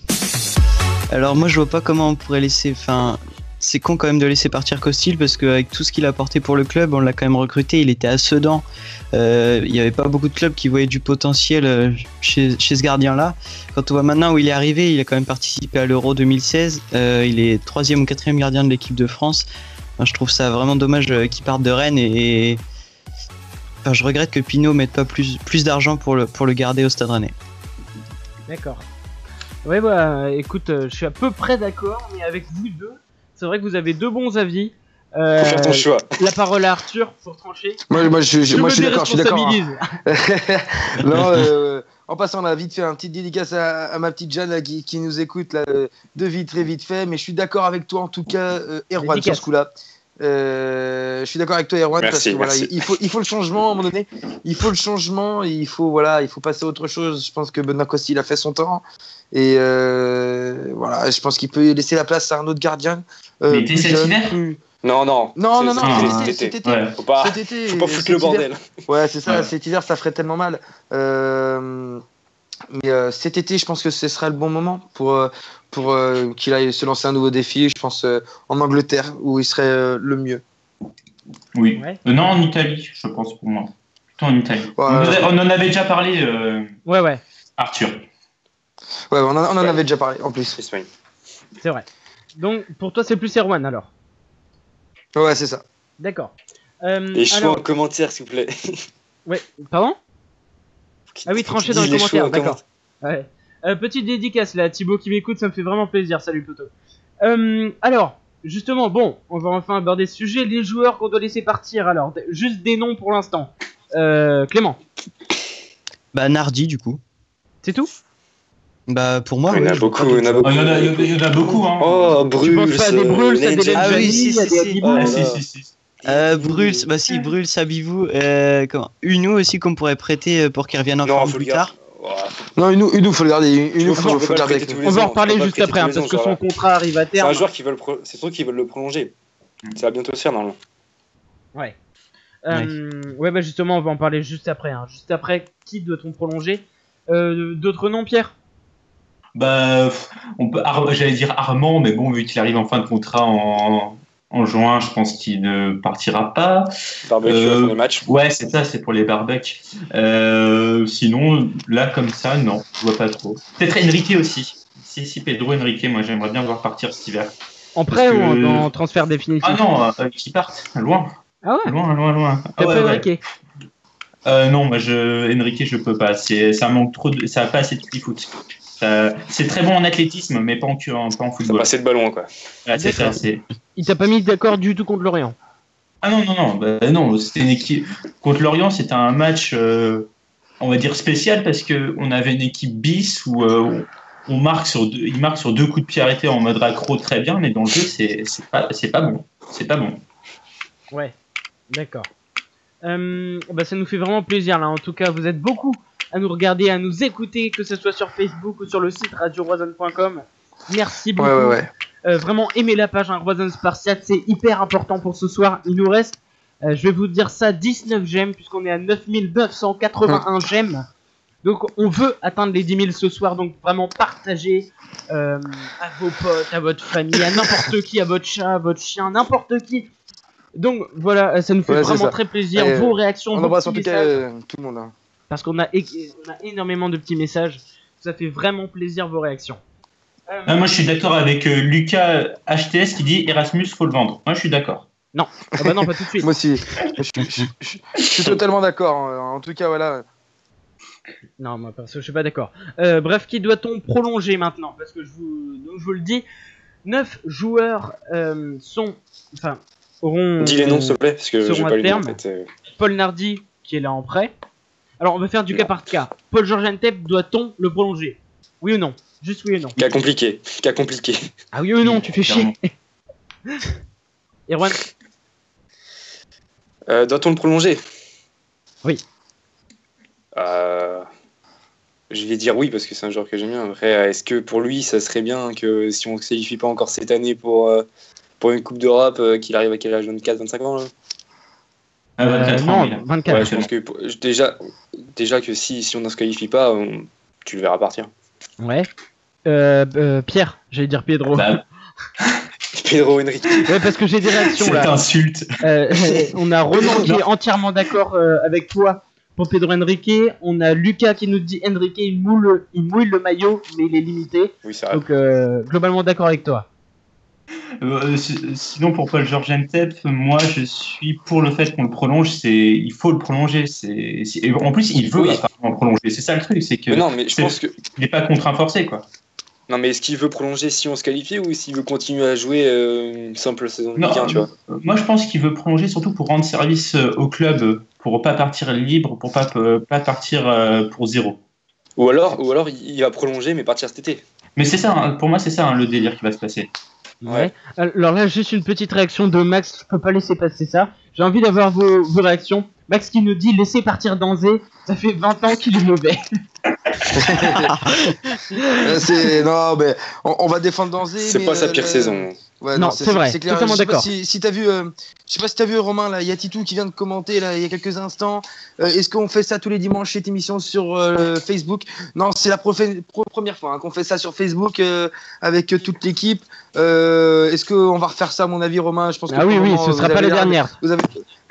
Speaker 7: Alors, moi, je vois pas comment on pourrait laisser. C'est con quand même de laisser partir Costil parce qu'avec tout ce qu'il a apporté pour le club, on l'a quand même recruté. Il était à Sedan. Il n'y avait pas beaucoup de clubs qui voyaient du potentiel chez ce gardien-là. Quand on voit maintenant où il est arrivé, il a quand même participé à l'Euro 2016. Il est 3e ou 4e gardien de l'équipe de France. Je trouve ça vraiment dommage qu'il parte de Rennes et je regrette que Pinot mette pas plus d'argent pour le garder au Stade Rennais.
Speaker 4: D'accord. Ouais, bah, écoute, je suis à peu près d'accord, mais avec vous deux, c'est vrai que vous avez deux bons avis.
Speaker 8: Faut faire ton choix.
Speaker 4: La parole à Arthur pour trancher.
Speaker 5: Moi, je suis d'accord. Hein. Non, en passant, on a vite fait un petit dédicace à ma petite Jeanne là, qui nous écoute là, très vite fait. Mais je suis d'accord avec toi en tout cas, Erwan, sur ce coup-là. Je suis d'accord avec toi, Erwan, parce que voilà, il faut le changement à un moment donné. Il faut le changement, il faut passer à autre chose. Je pense que Benoît Costil a fait son temps et voilà, je pense qu'il peut laisser la place à un autre gardien.
Speaker 6: Mais t'es cet hiver
Speaker 8: Non,
Speaker 5: cet été.
Speaker 8: Ouais, faut pas foutre le bordel.
Speaker 5: Ouais, c'est ça. Cet hiver, ça ferait tellement mal. Mais cet été, je pense que ce sera le bon moment pour qu'il aille se lancer un nouveau défi. Je pense en Angleterre où il serait le mieux.
Speaker 6: Oui. Ouais. Non, en Italie, je pense pour moi. Plutôt en Italie. Ouais, on en avait déjà parlé.
Speaker 4: Ouais.
Speaker 6: Arthur.
Speaker 5: Ouais, on en avait déjà parlé en plus.
Speaker 4: C'est vrai. Donc pour toi, c'est plus Erwan alors.
Speaker 5: Ouais, c'est ça.
Speaker 4: D'accord.
Speaker 8: Les choix en commentaire, s'il vous plaît.
Speaker 4: Ouais, pardon? Ah oui, tranchez dans les commentaires, d'accord. Ouais. Petite dédicace là, Thibaut qui m'écoute, ça me fait vraiment plaisir. Salut Toto. Alors, justement, bon, on va enfin aborder ce sujet. Les joueurs qu'on doit laisser partir, alors, juste des noms pour l'instant. Clément.
Speaker 7: Bah, Nardi, du coup.
Speaker 4: C'est tout?
Speaker 7: Bah, pour moi,
Speaker 8: il y en a beaucoup. Il y
Speaker 6: en a beaucoup, hein.
Speaker 8: Oh, Bruls.
Speaker 4: Tu penses pas à des Bruls, à des
Speaker 7: Ah oui, si.
Speaker 4: Bruls,
Speaker 7: bah si, Bruls, Sabivou, Unou aussi qu'on pourrait prêter pour qu'il revienne en forme plus tard.
Speaker 5: Non, Unou, faut le garder.
Speaker 4: On va en reparler juste après, parce que son contrat arrive à terme.
Speaker 8: C'est un joueur c'est sûr qu'ils veulent le prolonger. Ça va bientôt se faire normalement.
Speaker 4: Ouais. Ouais, bah justement, on va en parler juste après. Juste après, qui doit-on prolonger? D'autres noms, Pierre?
Speaker 6: Bah, j'allais dire Armand, mais bon, vu qu'il arrive en fin de contrat en juin, je pense qu'il ne partira pas.
Speaker 8: Barbecue pour les matchs.
Speaker 6: Ouais, c'est ça, c'est pour les barbecues. Sinon, là, comme ça, non, je vois pas trop. Peut-être Enrique aussi. Si Pedro Enrique, moi, j'aimerais bien le voir partir cet hiver.
Speaker 4: En prêt ou en transfert définitif?
Speaker 6: Ah non, qu'il parte, loin.
Speaker 4: Ah ouais?
Speaker 6: Loin.
Speaker 4: T'as pas Enrique?
Speaker 6: Non, moi, Enrique, je peux pas. Ça manque trop ça n'a pas assez de foot. C'est très bon en athlétisme, mais pas en football.
Speaker 8: Ça passe de ballon, quoi.
Speaker 6: Ouais, c'est ça.
Speaker 4: Il t'a pas mis d'accord du tout contre Lorient?
Speaker 6: Ah non, c'était une équipe contre Lorient, c'était un match, on va dire spécial parce que on avait une équipe bis où il marque sur deux coups de pied arrêtés en mode raccro très bien, mais dans le jeu c'est pas bon.
Speaker 4: Ouais, d'accord. Bah ça nous fait vraiment plaisir là. En tout cas, vous êtes beaucoup à nous regarder, à nous écouter, que ce soit sur Facebook ou sur le site radioroison.com. Merci beaucoup.
Speaker 5: Ouais.
Speaker 4: Vraiment aimez la page Roison Spartiate, c'est hyper important pour ce soir. Il nous reste, je vais vous dire ça, 19 j'aime, puisqu'on est à 9981 j'aime. Donc on veut atteindre les 10 000 ce soir, donc vraiment partagez à vos potes, à votre famille, à n'importe qui, à votre chat, à votre chien, n'importe qui. Donc voilà, ça nous fait vraiment très plaisir. Vos réactions,
Speaker 5: on embrasse en tout cas tout le monde. Hein.
Speaker 4: Parce qu'on a énormément de petits messages. Ça fait vraiment plaisir vos réactions.
Speaker 6: Moi je suis d'accord avec Lucas HTS qui dit Erasmus faut le vendre. Moi je suis d'accord.
Speaker 4: Non, bah non, pas tout de suite.
Speaker 5: Moi aussi, je suis totalement d'accord. En tout cas, voilà.
Speaker 4: Non, moi perso, je suis pas d'accord. Bref, qui doit-on prolonger maintenant? Parce que je vous le dis, 9 joueurs auront.
Speaker 8: Dis les noms s'il te plaît, parce que j'ai pas lu les noms, en fait.
Speaker 4: Paul Nardi, qui est là en prêt. Alors, on va faire du cas par cas. Paul Georges Antep, doit-on le prolonger? Oui ou non? Juste oui ou non?
Speaker 8: Cas compliqué.
Speaker 4: Ah oui ou non, tu fais chier. Erwan?
Speaker 8: Doit-on le prolonger?
Speaker 4: Oui.
Speaker 8: Je vais dire oui parce que c'est un joueur que j'aime bien. Après, est-ce que pour lui, ça serait bien que si on ne se qualifie pas encore cette année pour une Coupe d'Europe, qu'il arrive à quel âge? 24-25 ans là?
Speaker 6: 24 ans,
Speaker 4: non, 24.
Speaker 8: Ouais, je pense que déjà que si on ne se qualifie pas, tu le verras partir.
Speaker 4: Ouais. Pierre, j'allais dire Pedro.
Speaker 8: Pedro Henrique.
Speaker 4: Ouais, parce que j'ai des réactions là.
Speaker 6: Cette insulte.
Speaker 4: On a Ronan qui est entièrement d'accord avec toi pour Pedro Henrique. On a Lucas qui nous dit Henrique il mouille le maillot, mais il est limité.
Speaker 8: Oui, c'est vrai.
Speaker 4: Donc globalement d'accord avec toi.
Speaker 6: Sinon pour Paul Georges Antep, moi je suis pour le fait qu'on le prolonge. Il faut le prolonger. Et en plus il veut apparemment le prolonger. C'est ça le truc, c'est que
Speaker 8: mais non, mais je pense que
Speaker 6: il n'est pas contraint forcé quoi.
Speaker 8: Non, mais est-ce qu'il veut prolonger si on se qualifie ou s'il veut continuer à jouer une simple saison de Ligue 1, tu vois?
Speaker 6: Moi, je pense qu'il veut prolonger surtout pour rendre service au club, pour pas partir libre, pour pas partir pour zéro.
Speaker 8: Ou alors, il va prolonger mais partir cet été.
Speaker 6: Mais c'est ça, hein, pour moi, c'est ça hein, le délire qui va se passer.
Speaker 4: Ouais. Alors là, juste une petite réaction de Max. Je peux pas laisser passer ça. J'ai envie d'avoir vos réactions. Max qui nous dit laissez partir Danzé. Ça fait 20 ans qu'il est mauvais.
Speaker 5: Non, mais on va défendre Danzé.
Speaker 8: C'est pas sa pire saison.
Speaker 5: Ouais,
Speaker 4: non, c'est vrai.
Speaker 5: C'est clair.
Speaker 4: Totalement d'accord.
Speaker 5: Si t'as vu, je sais pas si t'as vu Romain là, il y a Titou qui vient de commenter là il y a quelques instants. Est-ce qu'on fait ça tous les dimanches cette émission sur Facebook? Non, c'est la première fois qu'on fait ça sur Facebook avec toute l'équipe. Est-ce qu'on va refaire ça à mon avis, Romain? Je pense que
Speaker 4: oui, ce sera pas la dernière.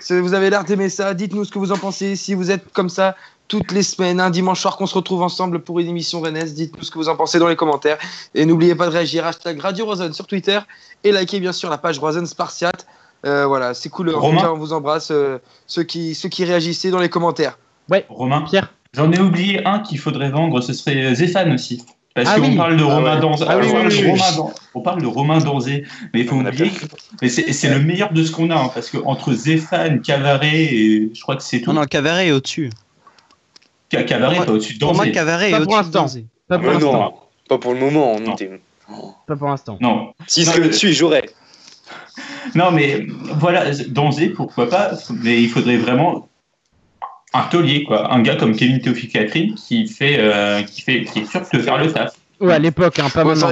Speaker 5: Vous avez l'air d'aimer ça. Dites-nous ce que vous en pensez. Si vous êtes comme ça toutes les semaines, un dimanche soir qu'on se retrouve ensemble pour une émission Rennes, dites-nous ce que vous en pensez dans les commentaires. Et n'oubliez pas de réagir #Radio Roazhon sur Twitter et likez bien sûr la page Roazhon Spartiate. Voilà, c'est cool. En tout cas, on vous embrasse ceux qui réagissaient dans les commentaires.
Speaker 4: Ouais,
Speaker 6: Romain,
Speaker 4: Pierre.
Speaker 6: J'en ai oublié un qu'il faudrait vendre, ce serait Zéphane aussi. Parce qu'on parle de Romain Danzé. On parle de Romain Danzé, mais il faut oublier que c'est le meilleur de ce qu'on a, hein, parce que entre Zéphane, Cavaret, et je crois que c'est tout.
Speaker 7: Non, Cavaret est au-dessus.
Speaker 6: Cavaret est pas au-dessus de Danzé.
Speaker 7: Pour moi, Cavaret est au-dessus de Danzé.
Speaker 4: Pas pour l'instant.
Speaker 8: Non, pas pour le moment.
Speaker 4: Pas pour l'instant.
Speaker 6: Non.
Speaker 8: Si serait au-dessus, j'aurais.
Speaker 6: Non, mais voilà, Danzé, pourquoi pas, mais il faudrait vraiment un taulier, quoi. Un gars comme Kevin Théophile-Catherine qui est sûr de faire le taf.
Speaker 4: Ouais, à l'époque, hein, pas maintenant.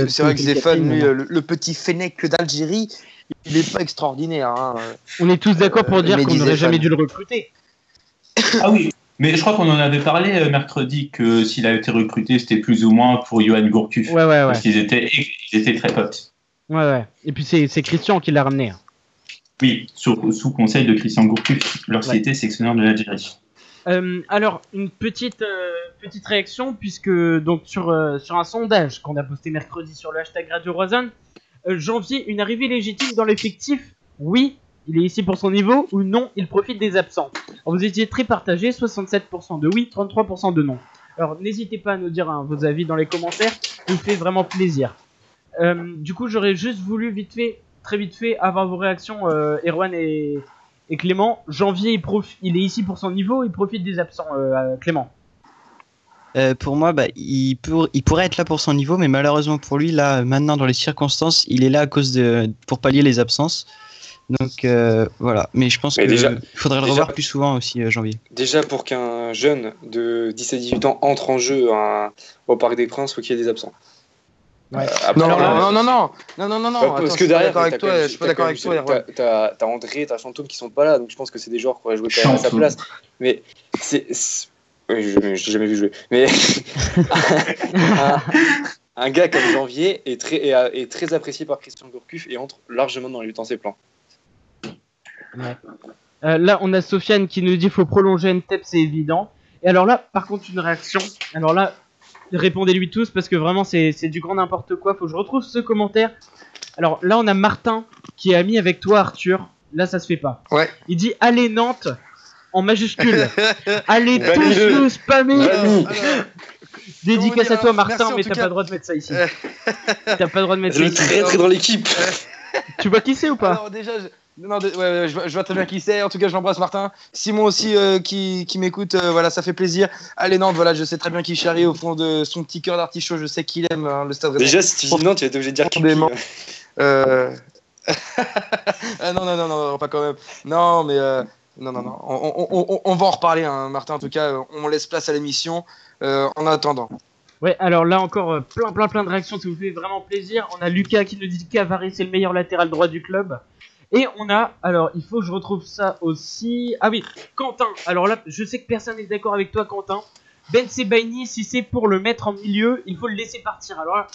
Speaker 5: C'est vrai que Zéphane, lui, le petit Fennec d'Algérie, il est pas extraordinaire. Hein.
Speaker 4: On est tous d'accord pour dire qu'on n'aurait jamais dû le recruter.
Speaker 6: Ah oui, mais je crois qu'on en avait parlé mercredi que s'il a été recruté, c'était plus ou moins pour Johan Gourcuff.
Speaker 4: Ouais.
Speaker 6: Parce qu'ils étaient très potes.
Speaker 4: Ouais. Et puis c'est Christian qui l'a ramené.
Speaker 6: Oui, sous conseil de Christian Gourcuff, lorsqu'il était sélectionneur de l'Algérie.
Speaker 4: Alors, une petite réaction, puisque donc sur un sondage qu'on a posté mercredi sur le #Radio Roazhon, Janvier, une arrivée légitime dans l'effectif? Oui, il est ici pour son niveau, ou non, il profite des absents. Alors, vous étiez très partagés, 67% de oui, 33% de non. Alors, n'hésitez pas à nous dire vos avis dans les commentaires, ça nous fait vraiment plaisir. Du coup, j'aurais juste voulu très vite fait, avoir vos réactions, Erwan et Clément. Janvier, il est ici pour son niveau, il profite des absents, Clément.
Speaker 7: Pour moi, il pourrait être là pour son niveau, mais malheureusement pour lui, là, maintenant dans les circonstances, il est là pour pallier les absences. Donc voilà, mais je pense qu'il faudrait le revoir plus souvent aussi, Janvier.
Speaker 8: Déjà, pour qu'un jeune de 17-18 ans entre en jeu au Parc des Princes, il faut qu'il y ait des absents.
Speaker 5: Ouais. Non.
Speaker 8: Parce que derrière,
Speaker 5: je suis pas d'accord avec toi.
Speaker 8: T'as André, t'as Chantôme qui sont pas là, donc je pense que c'est des joueurs qui auraient joué quand même à sa place. Mais Oui, je l'ai jamais vu jouer. Mais un gars comme Janvier est très apprécié par Christian Gourcuff et entre largement dans ses plans.
Speaker 4: Ouais. Là, on a Sofiane qui nous dit faut prolonger Ntep, c'est évident. Et alors là, par contre, une réaction. Alors là, répondez-lui tous parce que vraiment, c'est du grand n'importe quoi. Faut que je retrouve ce commentaire. Alors là, on a Martin qui est ami avec toi, Arthur. Là, ça se fait pas.
Speaker 5: Ouais.
Speaker 4: Il dit allez Nantes en majuscule. Allez tous nous spammer. Dédicace à toi, Martin, mais t'as pas le droit de mettre ça ici. T'as pas le droit de mettre ça ici.
Speaker 8: Très dans l'équipe.
Speaker 4: Tu vois qui c'est ou pas?
Speaker 5: Alors déjà, je vois très bien qui c'est. En tout cas, je l'embrasse, Martin. Simon aussi qui m'écoute. Voilà, ça fait plaisir. Allez, Nantes, voilà, je sais très bien qui charrie au fond de son petit cœur d'artichaut. Je sais qu'il aime le Stade Rennais.
Speaker 8: Déjà, si tu dis Nantes, tu vas être obligé de dire qui.
Speaker 5: Non, pas quand même. Non, mais non. On va en reparler, hein, Martin. En tout cas, on laisse place à l'émission en attendant.
Speaker 4: Ouais, alors là encore plein de réactions, ça vous fait vraiment plaisir. On a Lucas qui nous dit qu'Avary c'est le meilleur latéral droit du club. Et on a, alors il faut que je retrouve ça aussi. Ah oui, Quentin. Alors là, je sais que personne n'est d'accord avec toi, Quentin. Ben Sebaini, si c'est pour le mettre en milieu, il faut le laisser partir. Alors là,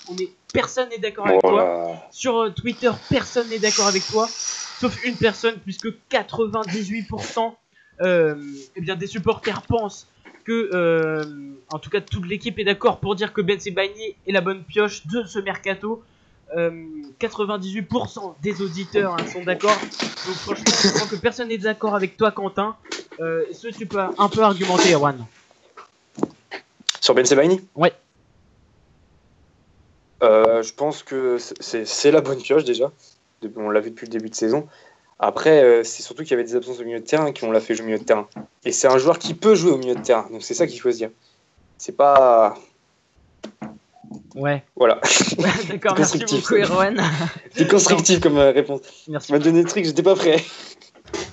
Speaker 4: personne n'est d'accord avec toi. Sur Twitter, personne n'est d'accord avec toi, sauf une personne, puisque 98% eh bien, des supporters pensent que, en tout cas, toute l'équipe est d'accord pour dire que Ben Sebaini est la bonne pioche de ce mercato. 98% des auditeurs sont d'accord. Donc franchement, je crois que personne n'est d'accord avec toi, Quentin. Est-ce que tu peux un peu argumenter, Erwan?
Speaker 8: Sur Ben Sebaini ?
Speaker 4: Ouais.
Speaker 8: Je pense que c'est la bonne pioche déjà. On l'a vu depuis le début de saison. Après, c'est surtout qu'il y avait des absences au milieu de terrain qui l'a fait jouer au milieu de terrain. Et c'est un joueur qui peut jouer au milieu de terrain. Donc c'est ça qu'il faut se dire. C'est pas...
Speaker 4: Ouais.
Speaker 8: Voilà.
Speaker 4: Ouais, d'accord, merci beaucoup, Erwan.
Speaker 8: C'est constructif comme réponse.
Speaker 4: Merci.
Speaker 8: Tu m'as donné le truc, j'étais pas prêt.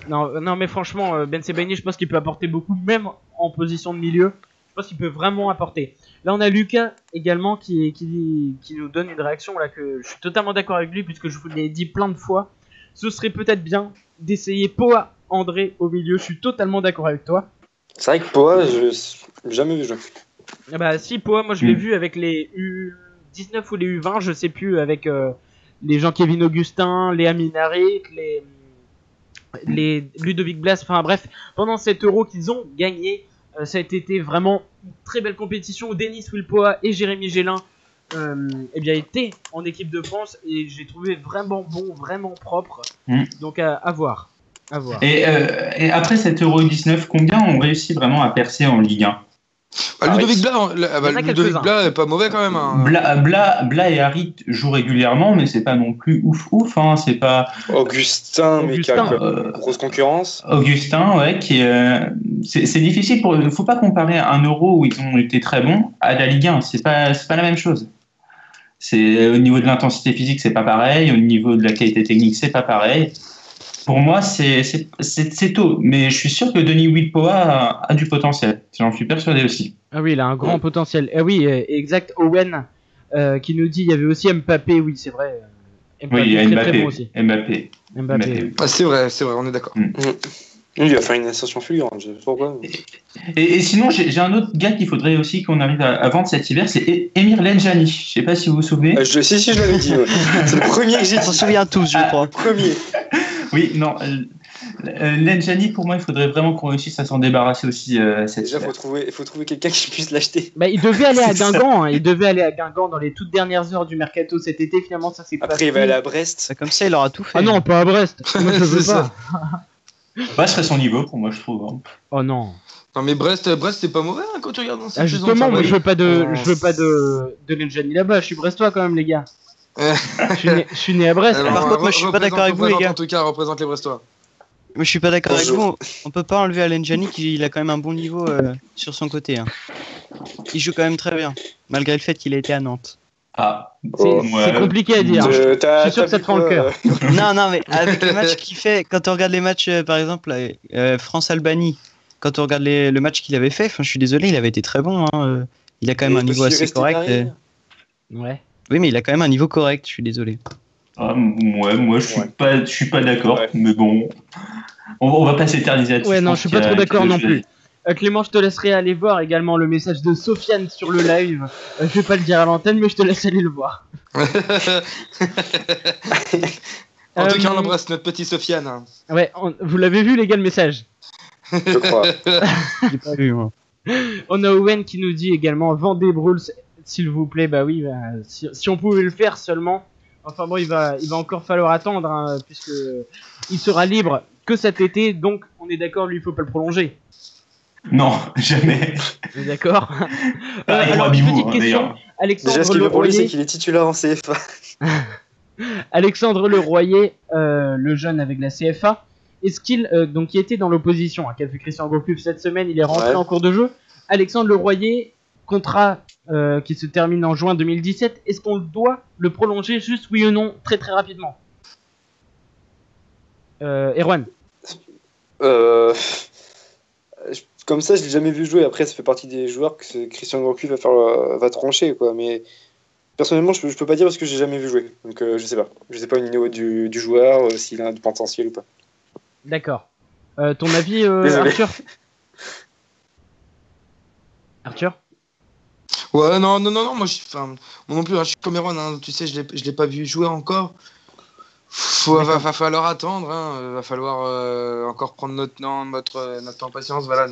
Speaker 4: Non, mais franchement, Ben Sebaini, je pense qu'il peut apporter beaucoup, même en position de milieu. Je pense qu'il peut vraiment apporter. Là, on a Lucas également qui nous donne une réaction là que je suis totalement d'accord avec lui, puisque je vous l'ai dit plein de fois. Ce serait peut-être bien d'essayer Poa André au milieu. Je suis totalement d'accord avec toi.
Speaker 8: C'est vrai que Poa, je l'ai jamais vu jouer.
Speaker 4: Ah bah si, Poa, moi je l'ai vu avec les U19 ou les U20, je sais plus, avec les Jean-Kévin Augustin, les Aminarit, les Ludovic Blas, enfin bref, pendant cet Euro qu'ils ont gagné, ça a été vraiment une très belle compétition où Denis Wilpoa et Jérémy Gélin eh bien, étaient en équipe de France et j'ai trouvé vraiment bon, vraiment propre, donc à voir.
Speaker 6: Et après cet Euro 19, combien ont réussi vraiment à percer en Ligue 1?
Speaker 5: Ludovic Blas est pas mauvais quand même. Hein.
Speaker 6: Blas et Harit jouent régulièrement, mais c'est pas non plus ouf. Hein, c'est pas
Speaker 8: Augustin, mais qui a une grosse concurrence.
Speaker 6: Augustin, ouais, qui c'est difficile faut pas comparer un Euro où ils ont été très bons à la Ligue 1. C'est pas la même chose. C'est au niveau de l'intensité physique, c'est pas pareil. Au niveau de la qualité technique, c'est pas pareil. Pour moi, c'est tôt, mais je suis sûr que Denis Wilpoa a du potentiel. J'en suis persuadé aussi.
Speaker 4: Ah oui, il a un grand potentiel. Ah oui, exact. Owen qui nous dit il y avait aussi Mbappé. Oui, c'est vrai.
Speaker 6: Mbappé, oui, il y a Mbappé.
Speaker 4: Très bon aussi.
Speaker 6: Mbappé.
Speaker 5: Ah, c'est vrai, on est d'accord.
Speaker 8: Il va faire une ascension fulgurante, je sais pas pourquoi.
Speaker 6: Et sinon, j'ai un autre gars qu'il faudrait aussi qu'on arrive à vendre cet hiver, c'est Emir Lenjani. Je sais pas si vous vous souvenez.
Speaker 8: Si, je l'avais dit. Ouais. C'est le premier que j'ai dit.
Speaker 7: On s'en souvient tous, je crois.
Speaker 8: Le premier.
Speaker 6: Oui, non. Lenjani, pour moi, il faudrait vraiment qu'on réussisse à s'en débarrasser aussi cet hiver.
Speaker 8: Déjà, il faut trouver quelqu'un qui puisse l'acheter.
Speaker 4: Bah, il devait aller à Guingamp. Hein. Il devait aller à Guingamp dans les toutes dernières heures du mercato cet été. Finalement, ça s'est pas fait.
Speaker 8: Après, il va aller à Brest.
Speaker 7: Comme ça, il aura tout fait.
Speaker 4: Ah non, pas à Brest. Moi, je veux pas.
Speaker 6: Bah, ce serait son niveau pour moi, je trouve. Hein.
Speaker 4: Oh non.
Speaker 5: Non mais Brest c'est pas mauvais hein, quand tu regardes dans cette saison.
Speaker 4: Justement, moi je veux pas de Lenjani là-bas. Je suis brestois quand même, les gars. je suis né à Brest.
Speaker 7: Par contre, moi je suis pas d'accord avec vous, les gars.
Speaker 5: En tout cas, représente les Brestois.
Speaker 7: Moi je suis pas d'accord avec vous. On peut pas enlever à Lenjani qu'il a quand même un bon niveau sur son côté. Hein. Il joue quand même très bien, malgré le fait qu'il a été à Nantes.
Speaker 4: C'est compliqué à dire. Je suis sûr que ça te rend le cœur.
Speaker 7: Non, mais avec les matchs qu'il fait, quand on regarde les matchs, par exemple, France-Albanie, quand on regarde le match qu'il avait fait, je suis désolé, il avait été très bon. Hein. Il a quand même un niveau assez correct.
Speaker 4: Ouais.
Speaker 7: Oui, mais il a quand même un niveau correct, je suis désolé.
Speaker 6: Moi, je suis pas d'accord, mais bon, on va pas s'éterniser là-dessus.
Speaker 4: Ouais, non, je suis pas trop d'accord non plus. Clément, je te laisserai aller voir également le message de Sofiane sur le live. Je vais pas le dire à l'antenne, mais je te laisse aller le voir.
Speaker 5: En tout cas, on embrasse notre petit Sofiane. Hein.
Speaker 4: Ouais, vous l'avez vu, les gars, le message?
Speaker 8: Je crois.
Speaker 7: J'ai pas vu, moi.
Speaker 4: On a Owen qui nous dit également vendez Bruls, s'il vous plaît. Bah oui, si on pouvait le faire seulement. Enfin bon, il va encore falloir attendre, hein, puisque il sera libre que cet été. Donc, on est d'accord, lui, il faut pas le prolonger.
Speaker 6: Non, jamais.
Speaker 4: On est d'accord.
Speaker 6: Alors,
Speaker 4: petite question. Alexandre
Speaker 8: Déjà, ce qu'il veut pour lui, c'est
Speaker 4: Leroyer.
Speaker 8: qu'il est titulaire en CFA.
Speaker 4: Alexandre Leroyer, le jeune avec la CFA, est-ce qu'il, donc qui était dans l'opposition, qu'a fait Christian Gourcuff cette semaine, il est rentré en cours de jeu. Alexandre Leroyer, contrat qui se termine en juin 2017, est-ce qu'on doit le prolonger juste oui ou non, très très rapidement? Erwan.
Speaker 8: Comme ça, je l'ai jamais vu jouer. Après, ça fait partie des joueurs que Christian Gourcuff va trancher, quoi. Mais personnellement, je peux pas dire parce que j'ai jamais vu jouer. Donc, je sais pas. Je sais pas au niveau du joueur, s'il a du potentiel ou pas.
Speaker 4: D'accord. Ton avis, Arthur? Arthur?
Speaker 5: Ouais, non, moi non plus, hein, je suis comme Erwan, hein, tu sais, je l'ai pas vu jouer encore. Va falloir attendre, hein, va falloir encore prendre notre temps patience, voilà,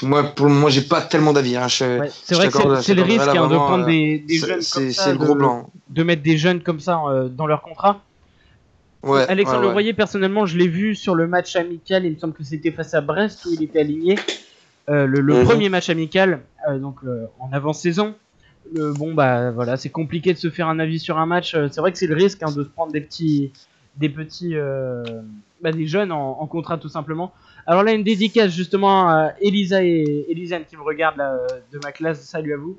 Speaker 5: moi, pour le moment, j'ai pas tellement d'avis. Hein, c'est
Speaker 4: vrai que c'est le risque de prendre des jeunes comme ça,
Speaker 5: c'est le gros blanc.
Speaker 4: De mettre des jeunes comme ça dans leur contrat.
Speaker 5: Ouais,
Speaker 4: Alexandre Leroyer, personnellement, je l'ai vu sur le match amical, il me semble que c'était face à Brest où il était aligné. Le premier match amical, donc en avant-saison. Bon bah voilà, c'est compliqué de se faire un avis sur un match. C'est vrai que c'est le risque de se prendre des jeunes en contrat tout simplement. Alors là, une dédicace justement à Elisa et Elisane qui me regardent là, de ma classe. Salut à vous.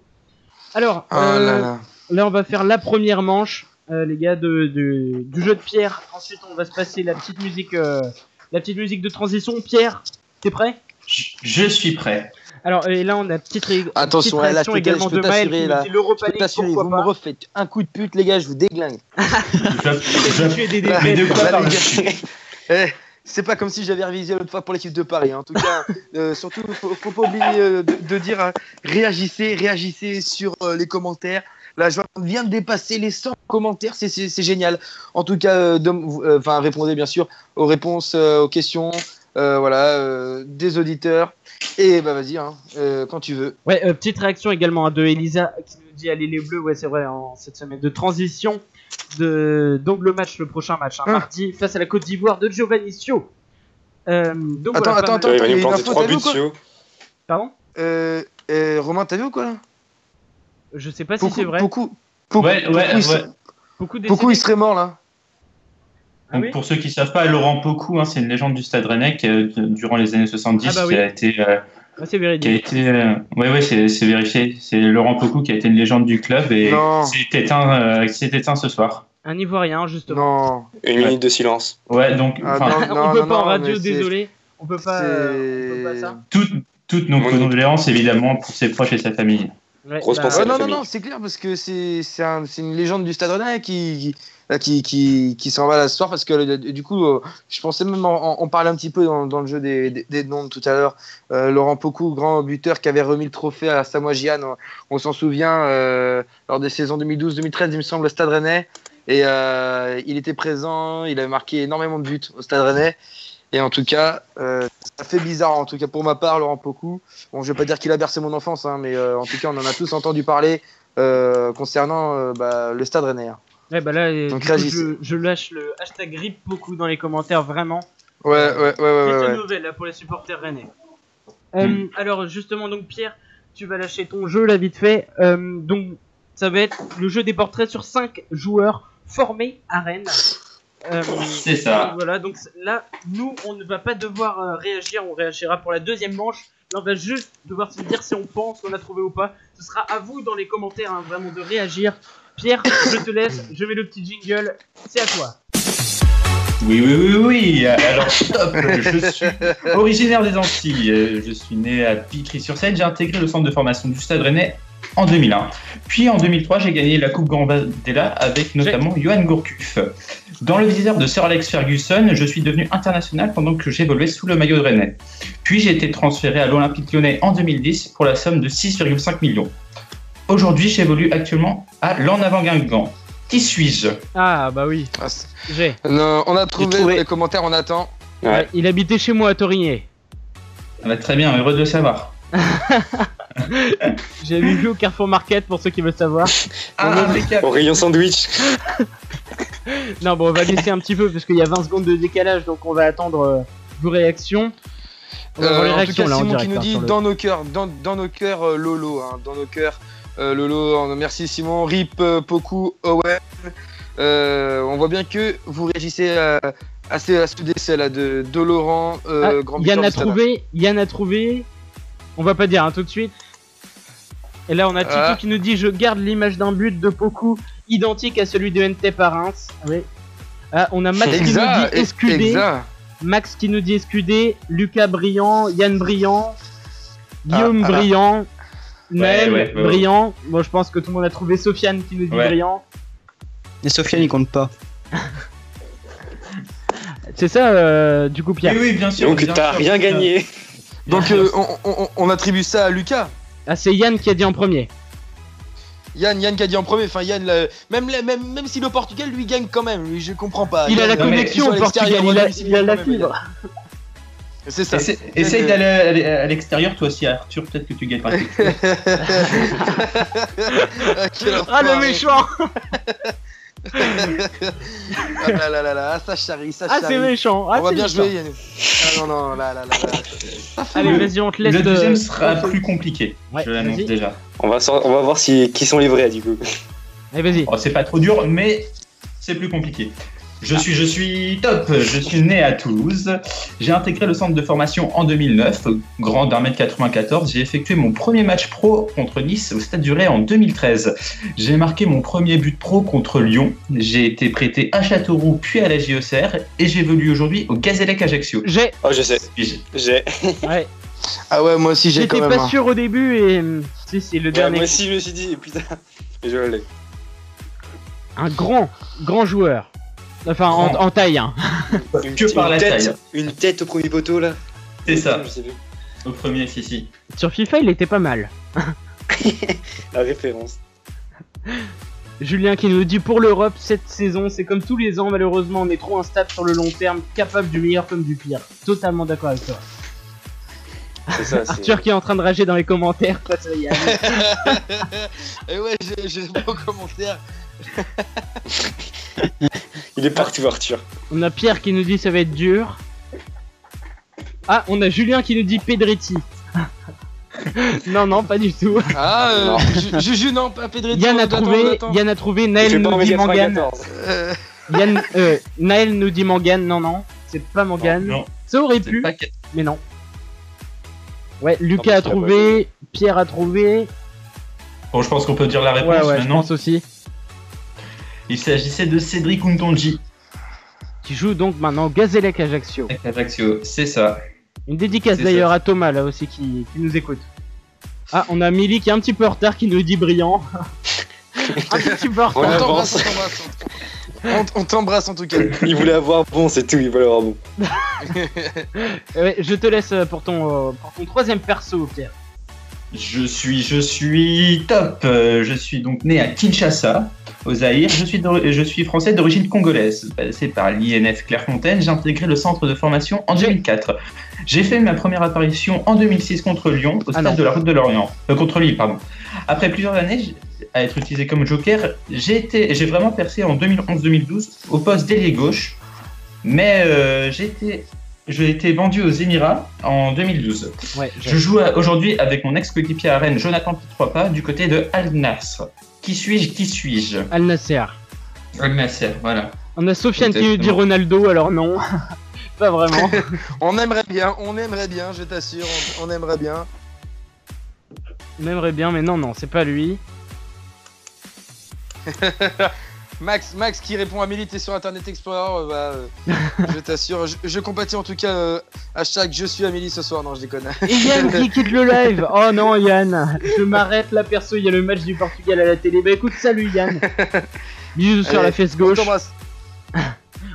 Speaker 4: Alors là, on va faire la première manche, les gars, du jeu de Pierre. Ensuite, on va se passer la petite musique de transition. Pierre, t'es prêt?
Speaker 6: Je suis prêt.
Speaker 4: Alors, et là, on a petite
Speaker 5: attention,
Speaker 4: réaction également de Maël qui nous dit l'Europa League, pourquoi
Speaker 5: vous
Speaker 4: pas.
Speaker 5: me refaites un coup de pute, les gars, je vous déglingue.
Speaker 6: Mais de quoi parles-tu?
Speaker 5: C'est pas comme si j'avais révisé l'autre fois pour l'équipe de Paris. Hein. En tout cas, surtout, faut pas oublier de dire réagissez sur les commentaires. La joie vient de dépasser les 100 commentaires, c'est génial. En tout cas, répondez bien sûr aux réponses aux questions. Des auditeurs et bah vas-y quand tu veux.
Speaker 4: Ouais, petite réaction également de Elisa qui nous dit allez les Bleus. Ouais, c'est vrai, en cette semaine de transition donc le prochain match mardi face à la Côte d'Ivoire de Giovanni Sio. Donc
Speaker 8: attends, il va nous planter 3 buts Sio.
Speaker 4: Pardon
Speaker 5: Romain, t'as vu ou quoi là?
Speaker 4: Je sais pas si c'est vrai.
Speaker 5: Beaucoup ils seraient morts là.
Speaker 6: Donc, pour ceux qui ne savent pas, Laurent Pocou, c'est une légende du Stade Rennais qui, durant les années 70, qui a été.
Speaker 4: C'est véridique.
Speaker 6: C'est vérifié. C'est Laurent Pocou qui a été une légende du club et s'est éteint ce soir.
Speaker 4: Un Ivoirien, justement.
Speaker 5: Non.
Speaker 8: Une minute de silence.
Speaker 6: Ouais, donc.
Speaker 4: On peut pas en radio, désolé. On peut pas ça.
Speaker 6: Toutes nos condoléances, évidemment, pour ses proches et sa famille.
Speaker 8: Ouais, grosse pensée à la famille.
Speaker 5: Non, c'est clair parce que c'est une légende du Stade Rennais qui s'en va là ce soir parce que du coup je pensais même en parler un petit peu dans le jeu des noms tout à l'heure. Laurent Pocou, grand buteur qui avait remis le trophée à Samoa Gyan, on s'en souvient lors des saisons 2012-2013 il me semble, le Stade Rennais, et il était présent, il avait marqué énormément de buts au Stade Rennais. Et en tout cas, ça fait bizarre, en tout cas pour ma part, Laurent Pocou. Bon, je vais pas dire qu'il a bercé mon enfance, mais en tout cas, on en a tous entendu parler concernant le Stade Rennais.
Speaker 4: Ouais, bah là, donc, je lâche le hashtag RIP Pocou dans les commentaires, vraiment.
Speaker 5: Ouais.
Speaker 4: C'est une nouvelle là, pour les supporters rennais. Alors justement, donc Pierre, tu vas lâcher ton jeu là vite fait. Donc ça va être le jeu des portraits sur 5 joueurs formés à Rennes.
Speaker 6: C'est ça.
Speaker 4: Voilà, donc là, nous, on ne va pas devoir réagir, on réagira pour la deuxième manche. Là, on va juste devoir se dire si on pense qu'on a trouvé ou pas. Ce sera à vous dans les commentaires, vraiment de réagir. Pierre, je te laisse, je mets le petit jingle, c'est à toi.
Speaker 6: Oui. Alors, stop. Je suis originaire des Antilles. Je suis né à Vitry-sur-Seine. J'ai intégré le centre de formation du Stade Rennais en 2001. Puis en 2003, j'ai gagné la Coupe Gambardella avec notamment Johan Gourcuff. Dans le viseur de Sir Alex Ferguson, je suis devenu international pendant que j'évoluais sous le maillot de Rennais. Puis j'ai été transféré à l'Olympique Lyonnais en 2010 pour la somme de 6,5 millions. Aujourd'hui, j'évolue actuellement à l'En Avant Guingamp. Qui suis-je?
Speaker 4: Ah bah oui. J'ai.
Speaker 5: Non, on a trouvé les commentaires, on attend.
Speaker 4: Ouais. Il habitait chez moi à Torigné.
Speaker 6: Ah bah, très bien, heureux de le savoir.
Speaker 4: J'ai vu au Carrefour Market pour ceux qui veulent savoir.
Speaker 8: Au rayon sandwich.
Speaker 4: Non bon, on va laisser un petit peu parce qu'il y a 20 secondes de décalage, donc on va attendre vos réactions. On va voir les réactions,
Speaker 5: en tout cas,
Speaker 4: là,
Speaker 5: Simon
Speaker 4: en direct,
Speaker 5: qui nous dit
Speaker 4: le...
Speaker 5: dans nos cœurs, Lolo, hein, dans nos cœurs Lolo. Merci Simon. Rip Poku Owen. On voit bien que vous réagissez à ce décès là de Laurent. Grand
Speaker 4: Yann a trouvé. On va pas dire tout de suite. Et là on a Tito qui nous dit je garde l'image d'un but de Poku identique à celui de NT par Reims. Oui. On a Max qui nous dit SQD. Max qui nous dit SQD. Lucas Briand, Yann Briand, Guillaume Briand, Naël Briand. Bon je pense que tout le monde a trouvé. Sofiane qui nous dit Briand.
Speaker 7: Et Sofiane il compte pas.
Speaker 4: C'est ça du coup Pierre.
Speaker 6: Oui bien sûr.
Speaker 8: Donc t'as rien gagné.
Speaker 5: Donc on attribue ça à Lucas.
Speaker 4: Ah c'est Yann qui a dit en premier.
Speaker 5: Yann qui a dit en premier, enfin Yann, même si le Portugal lui gagne quand même, lui je comprends pas.
Speaker 4: Il
Speaker 5: Yann,
Speaker 4: a la connexion au Portugal, il a la fibre.
Speaker 5: C'est ça.
Speaker 6: Essaye d'aller à l'extérieur toi aussi Arthur, peut-être que tu gagnes pas.
Speaker 4: Ah le méchant.
Speaker 5: Ah ça charrie.
Speaker 4: Ah c'est méchant.
Speaker 5: On va bien jouer Yann. Ah non, là.
Speaker 4: Allez vas-y on te laisse.
Speaker 6: Le deuxième sera plus compliqué, je l'annonce déjà.
Speaker 8: On va voir qui sont les vrais du coup.
Speaker 4: Allez vas-y.
Speaker 6: Oh, c'est pas trop dur mais c'est plus compliqué. Je suis top, je suis né à Toulouse, j'ai intégré le centre de formation en 2009, grand d'1m94, j'ai effectué mon premier match pro contre Nice au Stade du Ray en 2013. J'ai marqué mon premier but pro contre Lyon, j'ai été prêté à Châteauroux puis à la JOCR et j'évolue aujourd'hui au Gazélec Ajaccio.
Speaker 8: Oh je sais, j'ai.
Speaker 4: Ouais.
Speaker 5: Ah ouais moi aussi j'ai quand même.
Speaker 4: J'étais pas sûr au début et si le dernier.
Speaker 8: Moi aussi je me suis dit putain, et je l'ai.
Speaker 6: Un
Speaker 4: grand joueur. Enfin, en taille, hein.
Speaker 6: Que par la taille.
Speaker 8: Une tête au premier poteau, là.
Speaker 6: C'est ça. Au premier, si.
Speaker 4: Sur FIFA, il était pas mal.
Speaker 8: La référence.
Speaker 4: Julien qui nous dit pour l'Europe, cette saison, c'est comme tous les ans, malheureusement, on est trop instable sur le long terme, capable du meilleur comme du pire. Totalement d'accord avec toi.
Speaker 8: C'est ça,
Speaker 4: Arthur qui est en train de rager dans les commentaires, ça se regarde.
Speaker 5: Et ouais, j'ai beau commentaire.
Speaker 8: Il est parti Arthur.
Speaker 4: On a Pierre qui nous dit ça va être dur. Ah, on a Julien qui nous dit Pedretti. non, pas du tout.
Speaker 5: Ah, Juju, non, pas Pedretti.
Speaker 4: Yann a trouvé, Naël nous dit Mangane. Naël nous dit Mangane, non, c'est pas Mangane.
Speaker 6: Non.
Speaker 4: Ça aurait pu, mais non. Ouais, Lucas a trouvé, Pierre a trouvé.
Speaker 6: Bon, je pense qu'on peut dire la réponse
Speaker 4: maintenant. Je pense aussi.
Speaker 6: Il s'agissait de Cédric Untonji.
Speaker 4: Qui joue donc maintenant au Gazélec Ajaccio.
Speaker 6: Ajaccio, c'est ça.
Speaker 4: Une dédicace d'ailleurs à Thomas là aussi qui nous écoute. Ah, on a Milly qui est un petit peu en retard qui nous dit brillant. Un petit peu en retard.
Speaker 5: On t'embrasse en tout cas.
Speaker 8: Il voulait avoir bon, c'est tout, il voulait avoir bon.
Speaker 4: Ouais, je te laisse pour ton troisième perso, Pierre.
Speaker 6: Je suis top. Je suis donc né à Kinshasa, au Zaïre. Je suis français d'origine congolaise. Passé par l'INF Clairefontaine, j'ai intégré le centre de formation en 2004. J'ai fait ma première apparition en 2006 contre Lyon, au stade de la Route de Lorient. Contre Lille, pardon. Après plusieurs années à être utilisé comme joker, j'ai vraiment percé en 2011-2012 au poste d'ailier gauche. Mais j'ai été vendu aux Émirats en 2012. Ouais, je joue aujourd'hui avec mon ex-coéquipier à Rennes, Jonathan Pitropa, du côté de Al Nassr. Qui suis-je
Speaker 4: Al Nassr.
Speaker 6: Al Nassr, voilà.
Speaker 4: On a Sofiane qui nous dit Ronaldo, alors non. Pas vraiment.
Speaker 5: on aimerait bien, je t'assure, on aimerait bien.
Speaker 4: On aimerait bien, mais non, c'est pas lui.
Speaker 5: Max qui répond à Amélie, t'es sur Internet Explorer, je t'assure, je compatis en tout cas hashtag je suis Amélie ce soir, non je déconne.
Speaker 4: Et Yann qui quitte le live. Oh non Yann, je m'arrête là perso, il y a le match du Portugal à la télé. Bah écoute, salut Yann. Bisous sur la fesse gauche.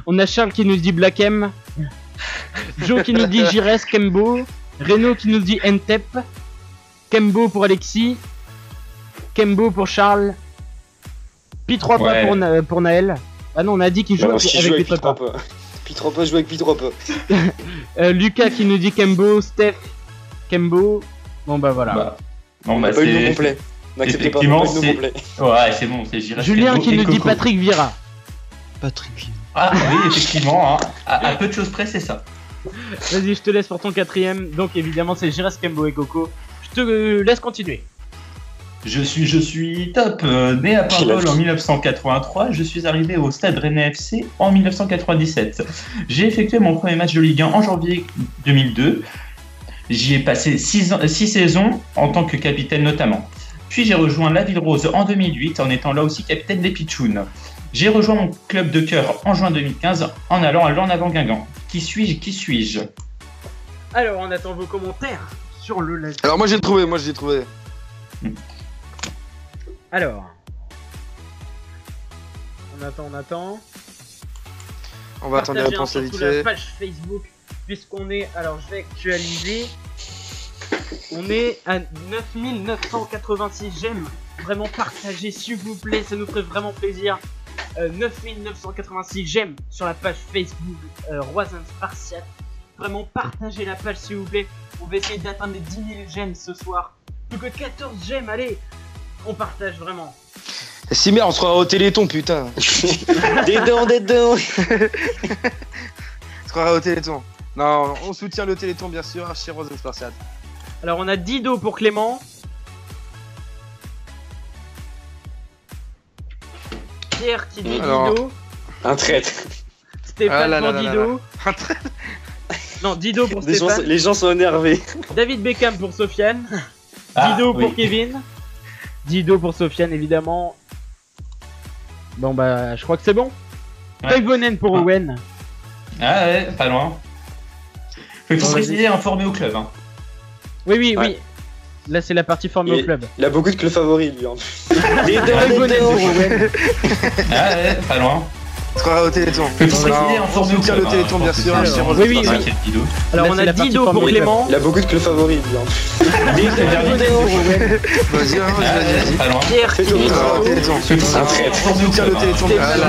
Speaker 4: On a Charles qui nous dit Black M, Joe qui nous dit Jires Kembo, Renaud qui nous dit Entep, Kembo pour Alexis, Kembo pour Charles, P3 pas pour Naël. Ah non, on a dit qu'il joue avec P3 pas.
Speaker 8: P3 pas joue avec P3 pas.
Speaker 4: Lucas qui nous dit Kembo, Steph, Kembo. Bon bah voilà.
Speaker 8: On n'a pas eu le nom complet. N'acceptez pas le nom complet.
Speaker 6: Ouais, c'est bon, c'est Jires.
Speaker 4: Julien qui nous dit Patrick Vira.
Speaker 7: Patrick Vira.
Speaker 6: Ah oui, effectivement, hein. À peu de choses près, c'est ça.
Speaker 4: Vas-y, je te laisse pour ton quatrième. Donc évidemment, c'est Jires Kembo et Coco. Je te laisse continuer.
Speaker 6: Je suis top. Né à Paimpol en 1983, je suis arrivé au Stade Rennais FC en 1997. J'ai effectué mon premier match de Ligue 1 en janvier 2002. J'y ai passé 6 saisons en tant que capitaine notamment. Puis j'ai rejoint la Ville Rose en 2008 en étant là aussi capitaine des Pitchouns. J'ai rejoint mon club de cœur en juin 2015 en allant à l'En Avant Guingamp. Qui suis-je?
Speaker 4: Alors, on attend vos commentaires sur le live.
Speaker 5: Alors moi j'ai trouvé.
Speaker 4: Alors, on attend.
Speaker 5: On va attendre les réponses vite fait.
Speaker 4: La page Facebook, puisqu'on est, alors je vais actualiser. On est à 9986 j'aime. Vraiment partagez s'il vous plaît, ça nous ferait vraiment plaisir. 9986 j'aime sur la page Facebook Roisin Spartiate. Vraiment partagez la page s'il vous plaît. On va essayer d'atteindre les 10 000 j'aime ce soir. Plus que 14 j'aime, allez. On partage vraiment.
Speaker 5: Si merde, on sera au Téléthon, putain.
Speaker 8: Des dents.
Speaker 5: On sera au Téléthon. Non, on soutient le Téléthon bien sûr, chez Roisin Spartiate.
Speaker 4: Alors on a Dido pour Clément. Pierre qui dit Dido.
Speaker 8: Un traître.
Speaker 4: Stéphane pour Dido.
Speaker 5: Un traître.
Speaker 4: Non, Dido pour Stéphane.
Speaker 8: Les gens sont énervés.
Speaker 4: David Beckham pour Sofiane. Dido pour Kevin. Dido pour Sofiane évidemment. Bon bah je crois que c'est bon. Toivonen pour Owen.
Speaker 6: Ah ouais, pas loin. Faut préciser informé au club. Hein.
Speaker 4: Oui. Là c'est la partie formée au club.
Speaker 8: Il a beaucoup de clubs favoris lui en plus.
Speaker 4: Toivonen pour Owen.
Speaker 6: Ah ouais, pas loin.
Speaker 5: On sera au Téléthon.
Speaker 6: Faut préciser informé au club.
Speaker 5: Le Téléthon bien sûr, chez Roisin
Speaker 4: Oui.
Speaker 5: Spartiate.
Speaker 4: Alors on a Dido pour Clément.
Speaker 8: Il a beaucoup de clubs favoris lui en plus.
Speaker 4: Toivonen pour Owen.
Speaker 5: Vas-y.
Speaker 6: Pas loin.
Speaker 4: Pierre qui dit
Speaker 5: Au Téléthon.
Speaker 8: Un traître.
Speaker 5: Soutient le Téléthon bien sûr.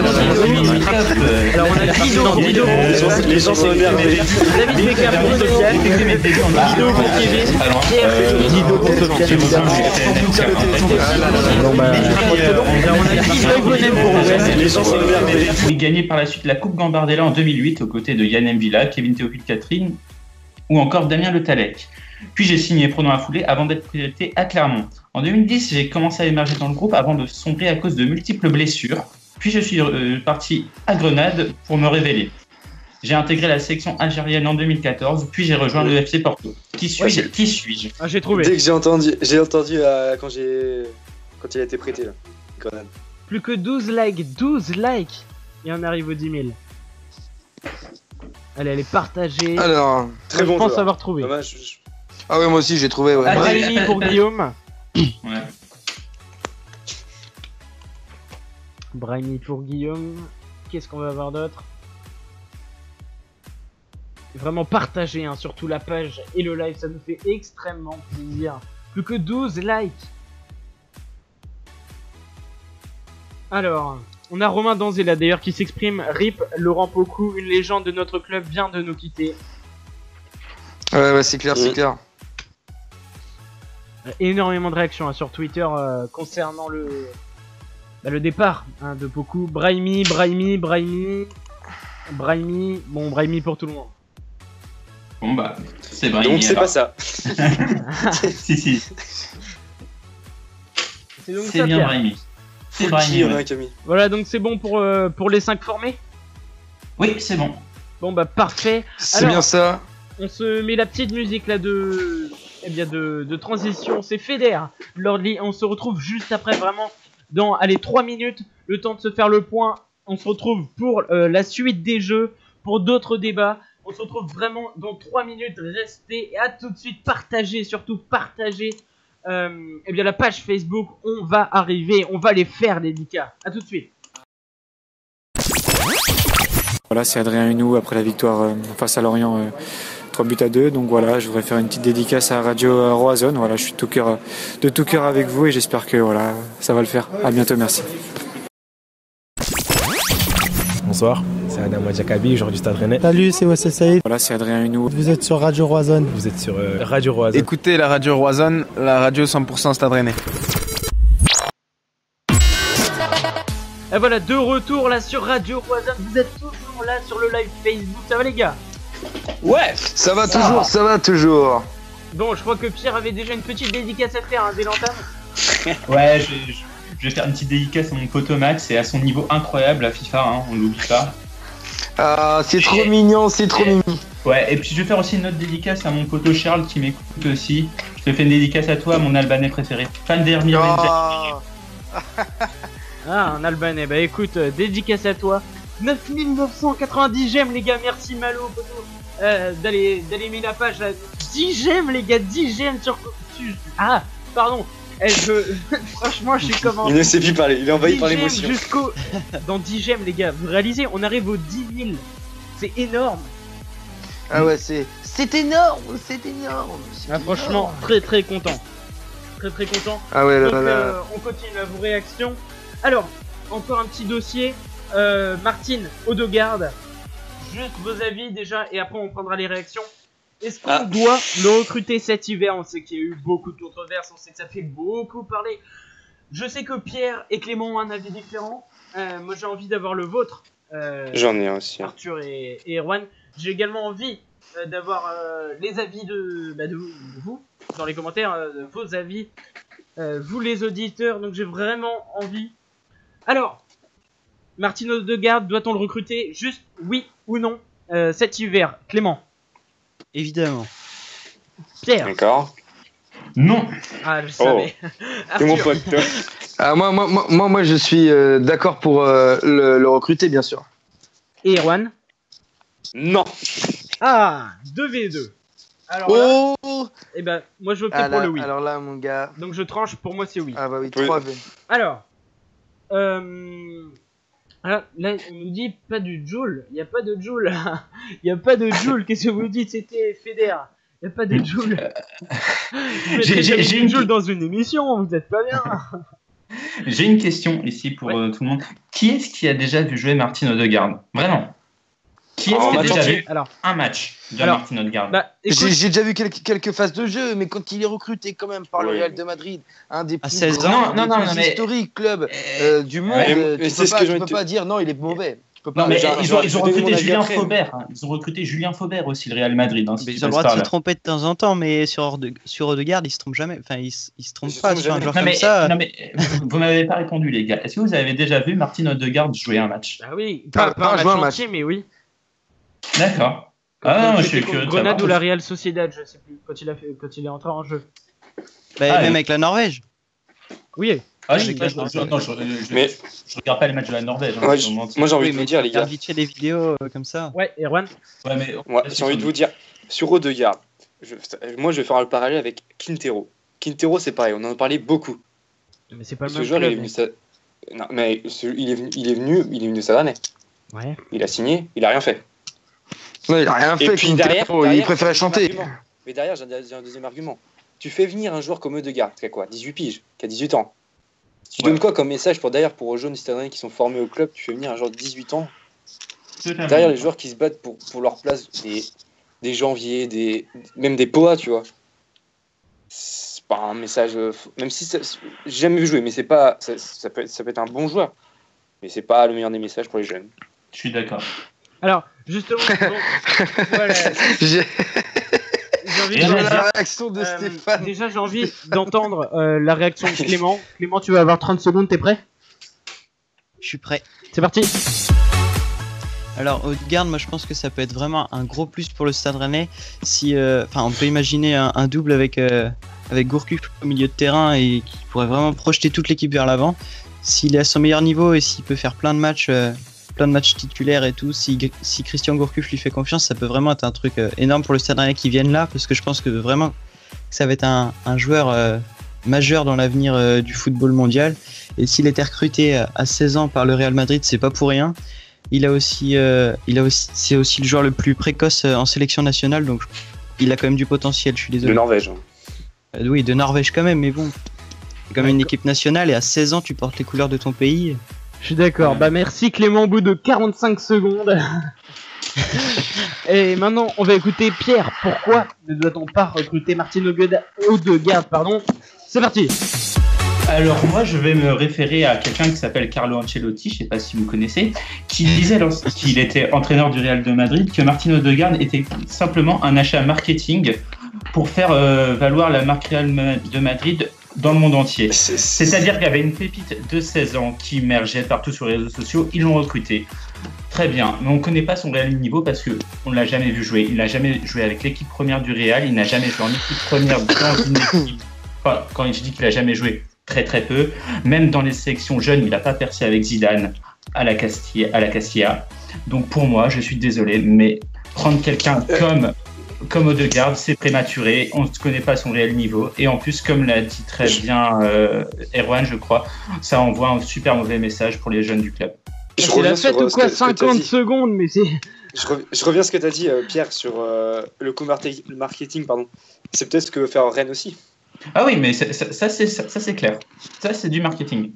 Speaker 4: Alors on a Dido.
Speaker 8: Les gens sont énervés.
Speaker 4: David Beckham pour Sofiane. Dido pour Kevin. Pierre Dido pour Sofiane évidemment. Bon bah on a dit Toivonen pour Owen.
Speaker 8: Les gens sont énervés.
Speaker 6: Il gagnait par la suite la Coupe Gambardella en 2008 aux côtés de Yann M'Vila, Kevin Théophile Catherine ou encore Damien Le Tallec. Puis j'ai signé pro dans la foulée avant d'être prêté à Clermont. En 2010, j'ai commencé à émerger dans le groupe avant de sombrer à cause de multiples blessures. Puis je suis parti à Grenade pour me révéler. J'ai intégré la sélection algérienne en 2014, puis j'ai rejoint le FC Porto. Qui suis-je?
Speaker 4: Ah, j'ai trouvé.
Speaker 8: Dès que j'ai entendu quand il a été prêté là. Grenade.
Speaker 4: Plus que 12 likes. Et on arrive aux 10 000. Allez, elle est partagée.
Speaker 5: Alors,
Speaker 8: très bon.
Speaker 4: Je pense avoir trouvé.
Speaker 5: Ah ouais, moi aussi j'ai trouvé. Ouais.
Speaker 4: Brahimi pour Guillaume.
Speaker 6: Ouais.
Speaker 4: Brahimi pour Guillaume. Qu'est-ce qu'on va avoir d'autre? Vraiment partagé, hein, surtout la page et le live, ça nous fait extrêmement plaisir. Plus que 12 likes. Alors, on a Romain Danzella d'ailleurs qui s'exprime. RIP, Laurent Pocou, une légende de notre club, vient de nous quitter.
Speaker 5: Ouais, c'est clair.
Speaker 4: Énormément de réactions hein, sur Twitter concernant le départ hein, de Pocou. Brahimi. Bon, Brahimi pour tout le monde.
Speaker 6: Bon bah, c'est Brahimi.
Speaker 8: Donc c'est pas ça.
Speaker 6: si.
Speaker 4: C'est donc
Speaker 6: c'est
Speaker 4: ça,
Speaker 6: bien
Speaker 4: Pierre.
Speaker 6: Brahimi. C'est Brahimi. Ouais.
Speaker 4: Voilà, donc c'est bon pour les 5 formés? Oui,
Speaker 6: c'est bon.
Speaker 4: Bon bah parfait.
Speaker 5: C'est bien ça.
Speaker 4: On se met la petite musique là de transition, c'est Feder. Lordly, on se retrouve juste après vraiment dans 3 minutes le temps de se faire le point. On se retrouve pour la suite des jeux, pour d'autres débats. On se retrouve vraiment dans 3 minutes. Restez et à tout de suite. Partagez, surtout partagez eh bien la page Facebook. On va arriver, on va les faire les dédicats. À tout de suite.
Speaker 9: Voilà, c'est Adrien Hunou après la victoire face à Lorient 3-2. Donc voilà, je voudrais faire une petite dédicace à Radio Roazhon. Voilà, je suis de tout cœur avec vous et j'espère que voilà, ça va le faire. À bientôt, merci.
Speaker 1: Bonsoir, c'est Adama Jakabi, joueur du Stade Rennais.
Speaker 2: Salut, c'est Wassel Saïd.
Speaker 9: Voilà, c'est Adrien Hunou.
Speaker 2: Vous êtes sur Radio Roazhon.
Speaker 1: Vous êtes sur Radio Roazhon.
Speaker 3: Écoutez la Radio Roazhon, la radio 100% Stade Rennais.
Speaker 4: Et voilà, de retour là sur Radio Roazhon. Vous êtes toujours là sur le live Facebook. Ça va les gars?
Speaker 5: Ouais, ça va toujours, ça va toujours.
Speaker 4: Bon, je crois que Pierre avait déjà une petite dédicace à faire dès l'entame.
Speaker 6: Ouais, je vais faire une petite dédicace à mon poteau Max et à son niveau incroyable à FIFA, hein, on l'oublie pas.
Speaker 5: Ah, c'est trop mignon, c'est trop mignon.
Speaker 6: Ouais, et puis je vais faire aussi une autre dédicace à mon poteau Charles qui m'écoute aussi. Je te fais une dédicace à toi, mon Albanais préféré. Fan d'Hermir
Speaker 4: Ah, un Albanais, bah écoute, dédicace à toi. 9990 j'aime les gars, merci Malo, poteau. D'aller aimer la page là. 10 j'aime les gars, 10 j'aime sur... Ah, pardon. Franchement, je suis comment.
Speaker 8: Il ne sait plus parler, il est envahi par l'émotion.
Speaker 4: Jusqu'au. Dans 10 j'aime, les gars, vous réalisez, on arrive aux 10 000. C'est énorme.
Speaker 5: Ah ouais, c'est énorme, c'est énorme.
Speaker 4: Ah, franchement, très content. Très content.
Speaker 5: Ah ouais,
Speaker 4: donc,
Speaker 5: là.
Speaker 4: on continue à vos réactions. Alors, encore un petit dossier. Martine, Odegaard. Juste vos avis déjà, et après on prendra les réactions. Est-ce qu'on doit le recruter cet hiver? On sait qu'il y a eu beaucoup de controverses, on sait que ça fait beaucoup parler. Je sais que Pierre et Clément ont un avis différent. Moi j'ai envie d'avoir le vôtre.
Speaker 8: J'en ai aussi.
Speaker 4: Arthur et Erwan. J'ai également envie d'avoir les avis de vous dans les commentaires, vos avis, vous les auditeurs. Donc j'ai vraiment envie. Alors, Martin Odegaard, doit-on le recruter? Juste oui ou non cet hiver? Clément?
Speaker 7: Évidemment.
Speaker 4: Pierre?
Speaker 8: D'accord.
Speaker 6: Non.
Speaker 4: Ah, je savais.
Speaker 8: C'est mon pote, toi.
Speaker 5: Ah, moi, je suis d'accord pour le recruter, bien sûr.
Speaker 4: Et Erwan?
Speaker 8: Non.
Speaker 4: Ah, 2v2. Alors là, eh ben, moi je veux peut-être pour le oui.
Speaker 5: Alors là, mon gars.
Speaker 4: Donc je tranche, pour moi c'est oui.
Speaker 5: Ah bah oui, 3v.
Speaker 4: Alors, là, on nous dit pas du Joule. Il n'y a pas de Joule. Il n'y a pas de Joule. Qu'est-ce que vous dites? C'était Feder. Il n'y a pas de Joule. J'ai une Joule dans une émission. Vous êtes pas bien.
Speaker 6: J'ai une question ici pour tout le monde. Qui est-ce qui a déjà vu jouer Martin Odegaard? Vraiment? Qui est-ce qui a déjà vu un match de Martin Odegaard?
Speaker 5: J'ai déjà vu quelques phases de jeu, mais quand il est recruté quand même par le Real de Madrid, un des plus historiques clubs du monde, tu peux pas dire non, il est mauvais.
Speaker 6: Ils ont recruté Julien Faubert. Ils ont recruté Julien Faubert aussi, le Real Madrid.
Speaker 7: Ils ont le droit de se tromper de temps en temps, mais sur Odegaard, ils se trompent jamais. Enfin, ils se trompent pas sur un joueur comme ça.
Speaker 6: Non, mais vous m'avez pas répondu, les gars. Est-ce que vous avez déjà vu Martin Odegaard jouer un match?
Speaker 4: Ah oui, pas un match entier, mais oui.
Speaker 6: D'accord. Ah, je suis
Speaker 4: curieux. Grenade ou la Real Sociedad, je sais plus, quand il est entré en jeu.
Speaker 7: Même avec la Norvège.
Speaker 4: Oui.
Speaker 6: Ah, je regarde pas les matchs de la Norvège.
Speaker 8: Moi, j'ai envie de vous dire, les gars.
Speaker 7: Vite fait des vidéos comme ça.
Speaker 4: Ouais, Erwan.
Speaker 8: J'ai envie de vous dire, sur Odegaard, moi, je vais faire le parallèle avec Quintero. Quintero, c'est pareil, on en a parlé beaucoup.
Speaker 4: Mais c'est pas le
Speaker 8: ce
Speaker 4: même
Speaker 8: joueur,
Speaker 4: club.
Speaker 8: Non, mais il est venu de Stade Rennais.
Speaker 4: Ouais.
Speaker 8: Il a signé, il a rien fait.
Speaker 5: Ouais, il a rien fait.
Speaker 8: Et puis derrière,
Speaker 5: il préférait chanter.
Speaker 8: Mais derrière, j'ai un deuxième argument. Tu fais venir un joueur comme Odegaard, qui a quoi, 18 piges, qui a 18 ans. Tu donnes quoi comme message pour aux jeunes Stade Rennais qui sont formés au club? Tu fais venir un joueur de 18 ans. Derrière les joueurs qui se battent pour leur place, des janviers, même des Poa, tu vois. C'est pas un message. Même si j'ai jamais vu jouer, mais c'est pas. Ça peut être un bon joueur. Mais c'est pas le meilleur des messages pour les jeunes.
Speaker 6: Je suis d'accord.
Speaker 4: Alors, justement, voilà.
Speaker 5: J'ai envie de la réaction de Stéphane.
Speaker 4: Déjà, j'ai envie d'entendre la réaction de Clément. Clément, tu vas avoir 30 secondes, t'es prêt?
Speaker 7: Je suis prêt.
Speaker 4: C'est parti.
Speaker 7: Alors, Odegaard, moi je pense que ça peut être vraiment un gros plus pour le Stade Rennais. Si, on peut imaginer un double avec Gourcuff au milieu de terrain et qui pourrait vraiment projeter toute l'équipe vers l'avant. s'il est à son meilleur niveau et s'il peut faire plein de matchs titulaires et tout, si Christian Gourcuff lui fait confiance, ça peut vraiment être un truc énorme pour le Stade Rennais qui vienne là, parce que je pense que vraiment ça va être un joueur majeur dans l'avenir du football mondial. Et s'il était recruté à 16 ans par le Real Madrid, c'est pas pour rien. C'est aussi le joueur le plus précoce en sélection nationale, donc il a quand même du potentiel. Je suis désolé.
Speaker 8: De Norvège.
Speaker 7: Oui, de Norvège quand même, mais bon, c'est quand même une équipe nationale et à 16 ans tu portes les couleurs de ton pays.
Speaker 4: Je suis d'accord. Bah merci Clément, au bout de 45 secondes. Et maintenant, on va écouter Pierre. Pourquoi ne doit-on pas recruter Martin Odegaard, C'est parti.
Speaker 6: Alors moi, je vais me référer à quelqu'un qui s'appelle Carlo Ancelotti, je ne sais pas si vous connaissez, qui disait lorsqu'il était entraîneur du Real de Madrid que Martin Odegaard était simplement un achat marketing pour faire valoir la marque Real de Madrid dans le monde entier. C'est-à-dire qu'il y avait une pépite de 16 ans qui émergeait partout sur les réseaux sociaux, ils l'ont recruté. Très bien, mais on ne connaît pas son réel niveau parce qu'on ne l'a jamais vu jouer. Il n'a jamais joué avec l'équipe première du Real, il n'a jamais joué en équipe première dans une équipe. Enfin, quand je dis qu'il n'a jamais joué, très très peu. Même dans les sélections jeunes, il n'a pas percé avec Zidane à la Castilla. Donc pour moi, je suis désolé, mais prendre quelqu'un comme Odegaard, c'est prématuré, on ne connaît pas son réel niveau, et en plus, comme l'a dit très bien Erwan, je crois, ça envoie un super mauvais message pour les jeunes du club.
Speaker 4: C'est la fête ou quoi, 50 secondes, mais c'est...
Speaker 8: Je reviens à ce que tu as dit, Pierre, sur le co-marketing, pardon. C'est peut-être ce que veut faire Rennes aussi.
Speaker 6: Ah oui, mais ça c'est clair. Ça, c'est du marketing.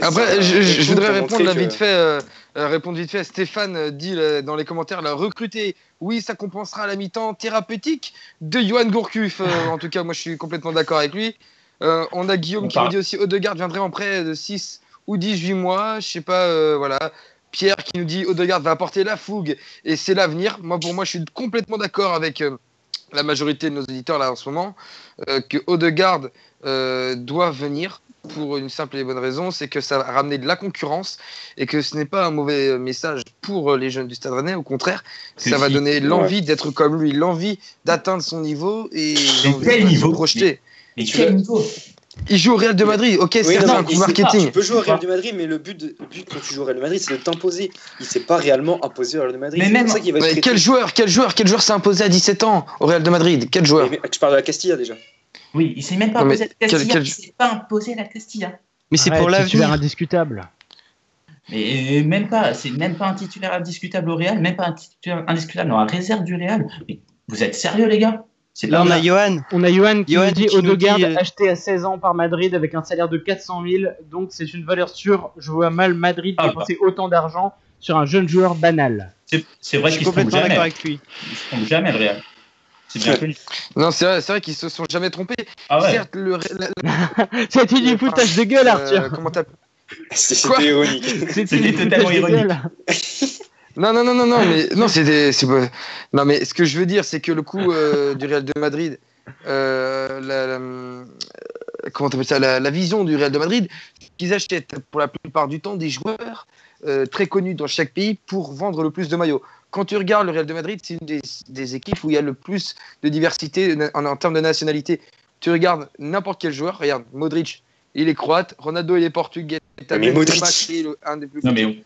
Speaker 5: Après, je voudrais répondre vite fait. Stéphane dit dans les commentaires, la recruter, oui, ça compensera la mi-temps thérapeutique de Johan Gourcuff. En tout cas, moi, je suis complètement d'accord avec lui. On a Guillaume qui nous dit aussi, Odegaard viendrait en prêt de 6 ou 18 mois. Je sais pas, voilà. Pierre qui nous dit, Odegaard va apporter la fougue et c'est l'avenir. Pour moi, je suis complètement d'accord avec la majorité de nos auditeurs là en ce moment, que Odegaard doit venir pour une simple et bonne raison, c'est que ça va ramener de la concurrence et que ce n'est pas un mauvais message pour les jeunes du Stade Rennais, au contraire, ça va donner l'envie d'être comme lui, l'envie d'atteindre son niveau et l'envie de se projeter.
Speaker 6: Mais quel niveau ?
Speaker 5: Il joue au Real de Madrid, ok, c'est un coup marketing.
Speaker 8: Tu peux jouer au Real de Madrid, mais le but quand tu joues au Real de Madrid, c'est de t'imposer. Il s'est pas réellement imposé au Real de Madrid.
Speaker 6: Mais même
Speaker 8: ça qu'il va
Speaker 5: quel joueur s'est imposé à 17 ans au Real de Madrid ? Quel joueur ?
Speaker 8: Tu parles de la Castilla déjà.
Speaker 6: Oui, il s'est même pas imposé à la Castilla. Il s'est pas imposé à la Castilla.
Speaker 7: Mais c'est pour l'avenir.
Speaker 4: Titulaire indiscutable.
Speaker 6: Mais même pas, c'est même pas un titulaire indiscutable au Real, même pas un titulaire indiscutable dans la réserve du Real. Mais vous êtes sérieux, les gars ?
Speaker 7: Là, on a Johan.
Speaker 4: Qui nous dit Odegaard acheté à 16 ans par Madrid avec un salaire de 400 000. Donc c'est une valeur sûre. Je vois mal Madrid dépenser autant d'argent sur un jeune joueur banal.
Speaker 6: C'est vrai qu'ils se trompent jamais.
Speaker 7: Avec lui.
Speaker 6: Ils se trompent jamais, le Real. C'est bien connu.
Speaker 5: Non, c'est vrai qu'ils se sont jamais trompés.
Speaker 6: Ah ouais.
Speaker 5: Certes,
Speaker 4: c'était du foutage de gueule, Arthur.
Speaker 5: Comment t'appelles ?
Speaker 8: C'était ironique.
Speaker 6: C'était totalement ironique.
Speaker 5: Non, mais non, mais ce que je veux dire, c'est que le coup du Real de Madrid, comment t'appelles ça, la vision du Real de Madrid, qu'ils achètent pour la plupart du temps des joueurs très connus dans chaque pays pour vendre le plus de maillots. Quand tu regardes le Real de Madrid, c'est une des équipes où il y a le plus de diversité en termes de nationalité. Tu regardes n'importe quel joueur, regarde Modric, il est croate, Ronaldo il est portugais,
Speaker 8: mais Modric,
Speaker 5: un des plus.
Speaker 6: Non mais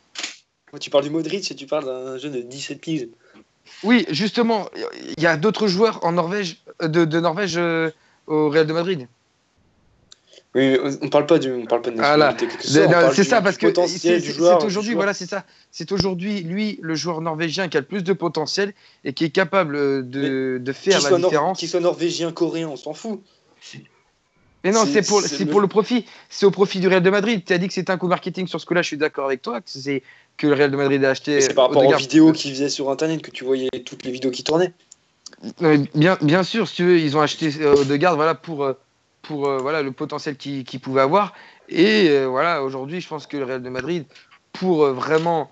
Speaker 8: tu parles du Modric et tu parles d'un jeune de 17 piges.
Speaker 5: Oui, justement, il y a d'autres joueurs en Norvège, de Norvège au Real de Madrid.
Speaker 8: Oui, on parle pas de nationalité.
Speaker 5: C'est ça, parce que
Speaker 8: c'est
Speaker 5: aujourd'hui, voilà, c'est ça. C'est aujourd'hui, lui, le joueur norvégien qui a le plus de potentiel et qui est capable de faire la différence.
Speaker 8: Qu'il soit norvégien, coréen, on s'en fout.
Speaker 5: Mais non, c'est pour le profit. C'est au profit du Real de Madrid. Tu as dit que c'était un coup marketing sur ce coup-là, je suis d'accord avec toi. Que le Real de Madrid a acheté.
Speaker 8: C'est par rapport aux vidéos qu'ils faisaient sur internet que tu voyais toutes les vidéos qui tournaient.
Speaker 5: Bien sûr, si tu veux, ils ont acheté Odegaard voilà, pour voilà, le potentiel qu'ils pouvaient avoir. Et voilà, aujourd'hui, je pense que le Real de Madrid, pour vraiment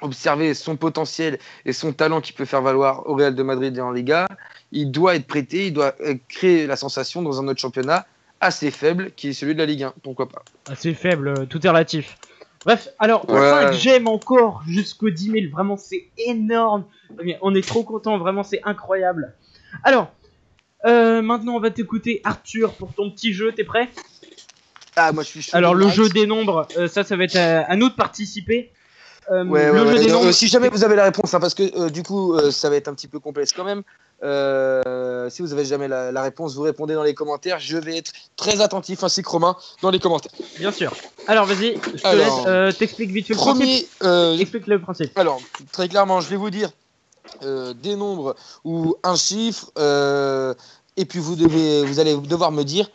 Speaker 5: observer son potentiel et son talent qu'il peut faire valoir au Real de Madrid et en Liga, il doit être prêté, il doit créer la sensation dans un autre championnat assez faible qui est celui de la Ligue 1. Pourquoi pas ?
Speaker 4: Assez faible, tout est relatif. Bref, alors, 5 j'aime encore jusqu'au 10 000, vraiment c'est énorme, on est trop contents, vraiment c'est incroyable. Alors, maintenant on va t'écouter Arthur pour ton petit jeu, t'es prêt ?
Speaker 5: Ah, moi je suis chaud.
Speaker 4: Alors, le jeu des nombres, ça va être à nous de participer.
Speaker 5: Si jamais vous avez la réponse, hein, parce que du coup, ça va être un petit peu complexe quand même. Si vous avez jamais la réponse, vous répondez dans les commentaires. Je vais être très attentif, ainsi que Romain, dans les commentaires.
Speaker 4: Bien sûr. Alors, vas-y, je te laisse. T'expliques vite fait le principe. Explique le principe.
Speaker 5: Alors, très clairement, je vais vous dire des nombres ou un chiffre, et puis vous allez devoir me dire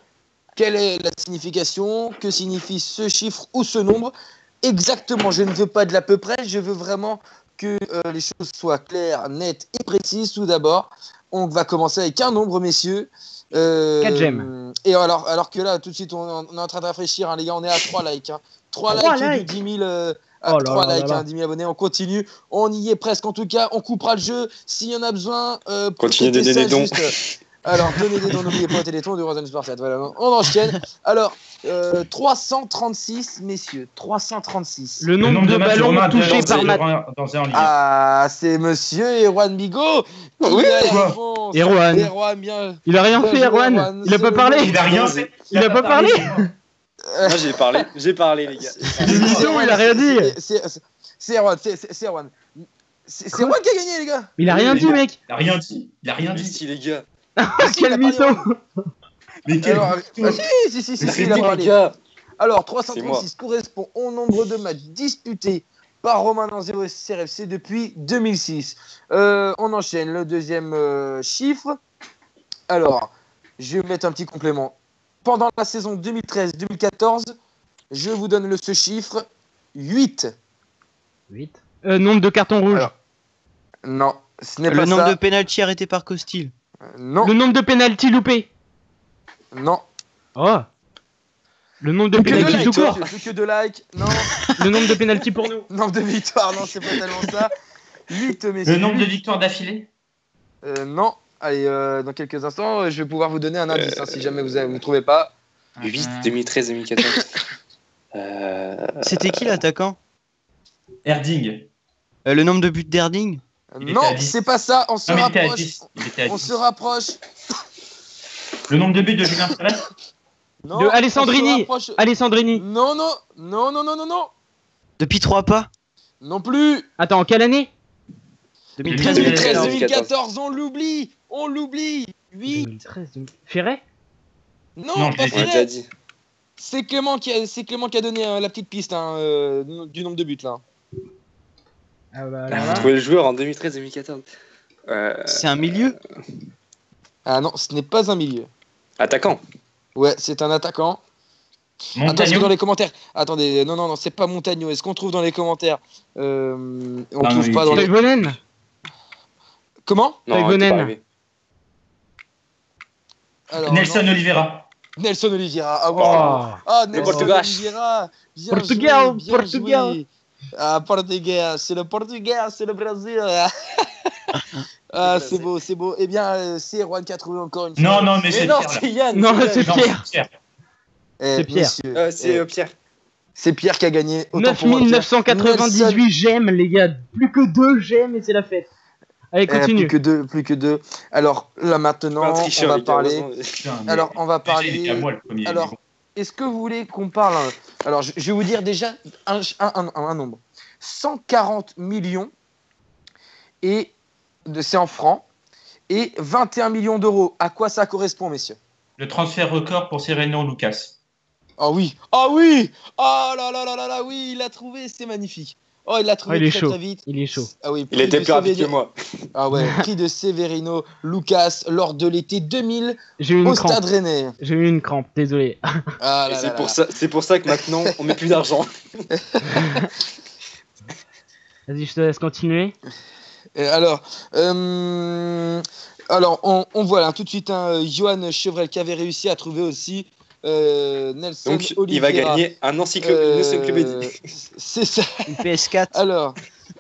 Speaker 5: quelle est la signification, que signifie ce chiffre ou ce nombre. Exactement, je ne veux pas de l'à peu près, je veux vraiment que les choses soient claires, nettes et précises. Tout d'abord, on va commencer avec un nombre, messieurs.
Speaker 4: 4 gemmes.
Speaker 5: Et alors que là, tout de suite, on est en train de réfléchir, hein, les gars, on est à 3 likes. Hein. 3 likes du 10 000, 10 000 abonnés, on continue, on y est presque en tout cas, on coupera le jeu s'il y en a besoin.
Speaker 8: Continuez de donner des dons.
Speaker 5: Alors, donnez des dons, n'oubliez pas, Téléthon de Warzone Sport 4. Voilà, on enchaîne. Alors, 336, messieurs, 336.
Speaker 4: Le nombre de ballons touchés par match.
Speaker 5: Ah, c'est monsieur Erwan Bigot.
Speaker 8: Oui,
Speaker 5: Erwan, bien.
Speaker 4: Il a rien fait, Erwan. Il a pas parlé.
Speaker 6: Il a rien fait.
Speaker 4: Il a pas parlé.
Speaker 8: Moi, j'ai parlé, les gars.
Speaker 4: L'émission, il a rien dit.
Speaker 5: C'est Erwan, c'est Erwan. C'est Erwan qui a gagné, les gars.
Speaker 4: Il a rien dit, mec.
Speaker 6: Il a rien dit. Il a rien dit,
Speaker 8: les gars.
Speaker 4: Quel mytho.
Speaker 6: Mais quel
Speaker 5: si, il a parlé. Alors, 336 correspond au nombre de matchs disputés par Romain dans 0 CRFC depuis 2006. On enchaîne le deuxième chiffre. Alors, je vais mettre un petit complément. Pendant la saison 2013-2014, je vous donne ce chiffre, 8.
Speaker 4: 8 nombre de cartons rouges.
Speaker 5: Alors, non, ce n'est pas ça.
Speaker 7: Le nombre de pénaltys arrêtés par Costil.
Speaker 5: Non.
Speaker 4: Le nombre de pénaltys loupés.
Speaker 5: Non.
Speaker 4: Oh. Le nombre de pénaltys tout court.
Speaker 5: Plus que de likes. Non.
Speaker 4: Le nombre de pénaltys pour nous.
Speaker 5: Nombre de victoires. Non, c'est pas tellement ça. 8, messieurs.
Speaker 6: Le nombre de victoires d'affilée.
Speaker 5: Non. Allez, dans quelques instants, je vais pouvoir vous donner un indice, hein, si jamais vous ne trouvez pas.
Speaker 8: 8, 2013, 2014.
Speaker 7: C'était qui l'attaquant?
Speaker 6: Erding.
Speaker 7: Le nombre de buts d'Erding?
Speaker 5: Non, c'est pas ça. On se rapproche. On se rapproche.
Speaker 6: Le nombre de buts de Julien Ferret?
Speaker 5: Non.
Speaker 4: De Alessandrini. Alessandrini.
Speaker 5: Non.
Speaker 7: Depuis 3 pas?
Speaker 5: Non plus.
Speaker 4: Attends, en quelle année?
Speaker 5: 2013-2014, on l'oublie. 8.
Speaker 4: 2013, Ferret?
Speaker 5: Non, pas Ferret. C'est Clément qui a donné la petite piste du nombre de buts là.
Speaker 4: Ah bah,
Speaker 8: vous trouvez le joueur en 2013-2014.
Speaker 7: C'est un milieu?
Speaker 5: Ah non, ce n'est pas un milieu.
Speaker 8: Attaquant.
Speaker 5: Ouais, c'est un attaquant. Attendez, dans les commentaires. Attendez, non, c'est pas Montagno. Est-ce qu'on trouve dans les commentaires on trouve pas dans les...
Speaker 4: Toivonen.
Speaker 5: Comment?
Speaker 4: Toivonen.
Speaker 6: Nelson Oliveira.
Speaker 5: Nelson Oliveira. Ah, wow. Nelson Oliveira. Portugal. Ah, Portugal, c'est le Portugal, c'est le Brésil. Ah, c'est beau. Eh bien, c'est Erwan qui a trouvé encore une fois.
Speaker 6: Non, mais c'est Pierre.
Speaker 5: C'est Yann.
Speaker 4: Non, c'est Pierre.
Speaker 5: C'est Pierre.
Speaker 8: C'est Pierre.
Speaker 5: C'est Pierre qui a gagné.
Speaker 4: 9998 gemmes, les gars. Plus que 2 gemmes et c'est la fête. Allez, continue.
Speaker 5: Plus que deux. Alors, là, maintenant, on va parler. Alors, on va parler. Alors, est-ce que vous voulez qu'on parle... Alors, je vais vous dire déjà un nombre. 140 millions, et c'est en francs, et 21 millions d'euros. À quoi ça correspond, messieurs?
Speaker 6: Le transfert record pour Sereno Lucas.
Speaker 5: Ah oui. Oh là, oui, il l'a trouvé, c'est magnifique. Oh, il l'a trouvé très vite.
Speaker 4: Il est chaud.
Speaker 5: Ah oui,
Speaker 8: il était plus rapide que moi.
Speaker 5: Ah ouais, prix de Severino Lucas lors de l'été 2000 au Stade Rennais.
Speaker 4: J'ai eu une crampe, désolé.
Speaker 8: C'est pour ça que maintenant, on met plus d'argent.
Speaker 4: Vas-y, je te laisse continuer.
Speaker 5: Alors, on voit là tout de suite Johan Chevrel qui avait réussi à trouver aussi Nelson
Speaker 8: Donc,
Speaker 5: Oliveira.
Speaker 8: Il va gagner un encyclopédie.
Speaker 5: C'est ça.
Speaker 7: Une PS4.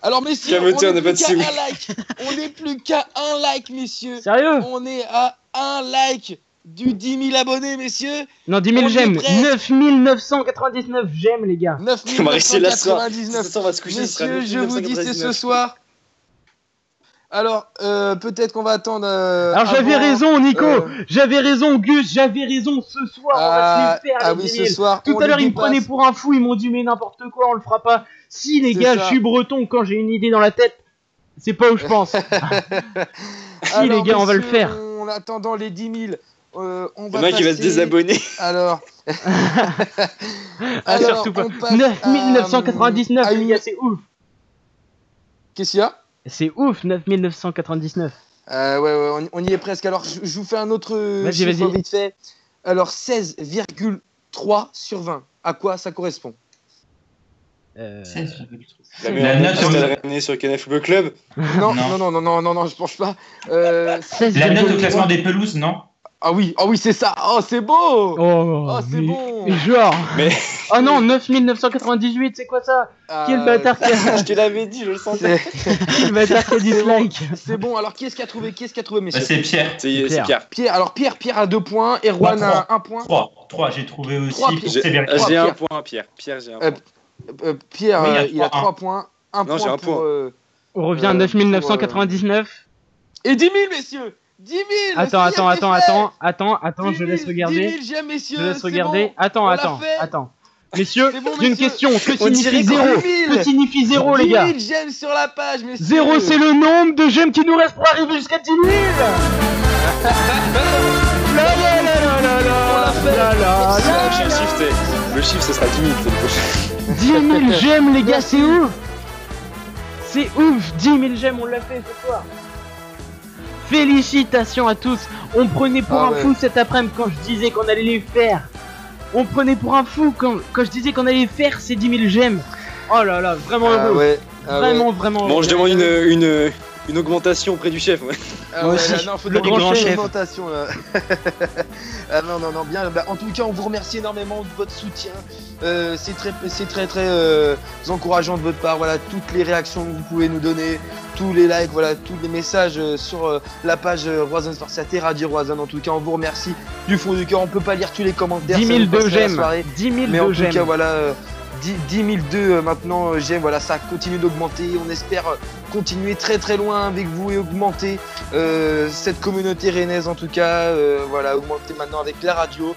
Speaker 5: Alors messieurs, on n'est plus qu'à un like, messieurs.
Speaker 4: Sérieux?
Speaker 5: On est à un like du 10 000 abonnés, messieurs.
Speaker 4: Non, 10 000 gemmes. 9 999 gemmes, les gars.
Speaker 5: 9 999. Messieurs, je vous dis, c'est ce soir. Alors, peut-être qu'on va attendre.
Speaker 4: Alors, j'avais raison, Nico. J'avais raison, Gus. J'avais raison. Ce soir, on va se les faire.
Speaker 5: Ah oui, ce soir.
Speaker 4: Tout à l'heure, ils me prenaient pour un fou. Ils m'ont dit, mais n'importe quoi, on le fera pas. Si, les gars, je suis breton. Quand j'ai une idée dans la tête, c'est pas où je pense. Si, les gars, on va le faire.
Speaker 5: En attendant les 10 000, on va.
Speaker 8: Le mec, il va se désabonner.
Speaker 5: Alors.
Speaker 4: Surtout pas. 9999, les gars, c'est ouf.
Speaker 5: Qu'est-ce qu'il y a?
Speaker 4: C'est ouf, 9999.
Speaker 5: Ouais, on y est presque. Alors, je vous fais un autre chiffre vite fait. Alors, 16,3 sur 20. À quoi ça correspond?
Speaker 6: 16,3.
Speaker 8: La meilleure note sur Stade sur Canal Football Club.
Speaker 5: Non, je pense pas.
Speaker 6: La note au classement des pelouses, non?
Speaker 5: Ah oui, c'est ça. Oh, c'est beau. C'est bon.
Speaker 4: Genre. Mais... Oh non, 9998, c'est quoi ça? Quel bâtard qui a...
Speaker 8: Je te l'avais dit, je le sentais.
Speaker 4: Quel bâtard qui a dislike.
Speaker 5: C'est bon. Alors, qui est-ce qui a trouvé, messieurs?
Speaker 6: C'est Pierre.
Speaker 8: C'est Pierre.
Speaker 5: Alors, Pierre a 2 points. Erwan a 1 point.
Speaker 6: 3, j'ai trouvé aussi.
Speaker 8: J'ai 1 point, Pierre. Pierre, j'ai 1 point.
Speaker 5: Pierre, il a 3 points. 1 point.
Speaker 8: Non, j'ai 1 point.
Speaker 4: On revient à 9999.
Speaker 5: Et 10 000, messieurs. 10 000.
Speaker 4: Attends, je laisse regarder.
Speaker 5: 10 000 j'aime, messieurs.
Speaker 4: Je laisse regarder. Attends. Messieurs,
Speaker 5: bon,
Speaker 4: j'ai une question. Que signifie 0? Que signifie 0, les gars?
Speaker 5: 10 000 j'aime sur la page, messieurs.
Speaker 4: 0, c'est le nombre de j'aime qui nous reste pour arriver jusqu'à 10 000.
Speaker 8: Le chiffre, ce sera 10 000.
Speaker 4: 10 000 j'aime, les gars, c'est ouf. C'est ouf, 10 000 j'aime, on l'a fait ce soir. Félicitations à tous. On prenait pour un fou cet après-midi quand je disais qu'on allait les faire. On prenait pour un fou quand je disais qu'on allait faire ces 10 000 j'aime. Oh là là, vraiment heureux. Vraiment heureux.
Speaker 8: Bon, je demande une augmentation auprès du chef.
Speaker 5: Moi aussi, faut
Speaker 4: le grand chef.
Speaker 5: Augmentation, là. Non, bien. En tout cas, on vous remercie énormément de votre soutien. C'est très encourageant de votre part. Voilà, toutes les réactions que vous pouvez nous donner, tous les likes, voilà, tous les messages sur la page Roazhon Spartiate, Radio Roazhon. En tout cas, on vous remercie du fond du cœur. On peut pas lire tous les commentaires.
Speaker 4: 10 000 de j'aime. 10 000
Speaker 5: mais en
Speaker 4: de j'aime.
Speaker 5: tout cas, voilà. 10 002 maintenant j'aime, voilà, ça continue d'augmenter, on espère continuer très loin avec vous et augmenter cette communauté rennaise en tout cas, voilà, augmenter maintenant avec la radio,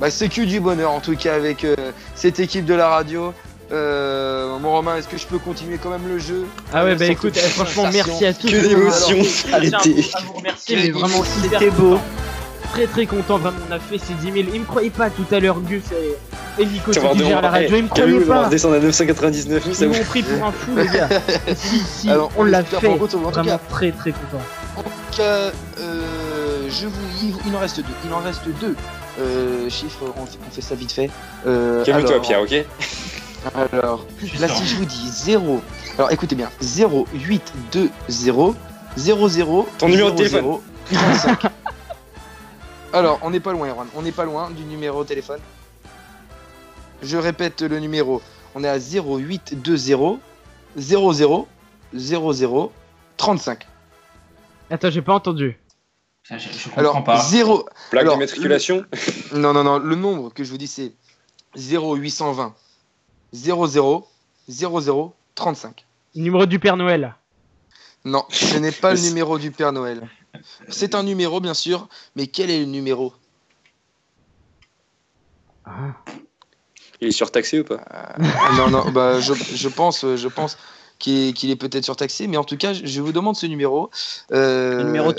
Speaker 5: c'est que du bonheur en tout cas avec cette équipe de la radio. Mon Romain, est-ce que je peux continuer quand même le jeu?
Speaker 4: Ah ouais, écoute, franchement merci à tous.
Speaker 8: Que d'émotion.
Speaker 4: Arrêtez. À vous remercier, mais vraiment c'était beau. Très content, vraiment on a fait ces 10 000. Ils me croyaient pas tout à l'heure, Gus et Nico qui gèrent à la radio, ils me croyaient pas.
Speaker 8: Descendre à 999 000,
Speaker 4: ils m'ont pris pour un fou, les gars. Si, alors, on l'a fait, vraiment très content.
Speaker 5: En tout cas, il en reste deux chiffres, on fait ça vite fait.
Speaker 8: Calme-toi Pierre, ok?
Speaker 5: Alors, là si je vous dis 0, alors écoutez bien, 0, 8, 2, 0, 0, 0,
Speaker 8: ton numéro de téléphone
Speaker 5: 35. Alors, on n'est pas loin, Erwan. On n'est pas loin du numéro de téléphone. Je répète le numéro. On est à 0820 00 00 35.
Speaker 4: Attends, j'ai pas entendu.
Speaker 6: Je comprends pas.
Speaker 5: 0.
Speaker 8: Plaque de matriculation.
Speaker 5: Non. Le nombre que je vous dis, c'est 0820 00 00 35.
Speaker 4: Numéro du Père Noël.
Speaker 5: Non, ce n'est pas le numéro du Père Noël. C'est un numéro, bien sûr, mais quel est le numéro?
Speaker 8: Il est surtaxé ou pas?
Speaker 5: Non, je pense qu'il est peut-être surtaxé, mais en tout cas, je vous demande ce numéro.
Speaker 7: Le numéro de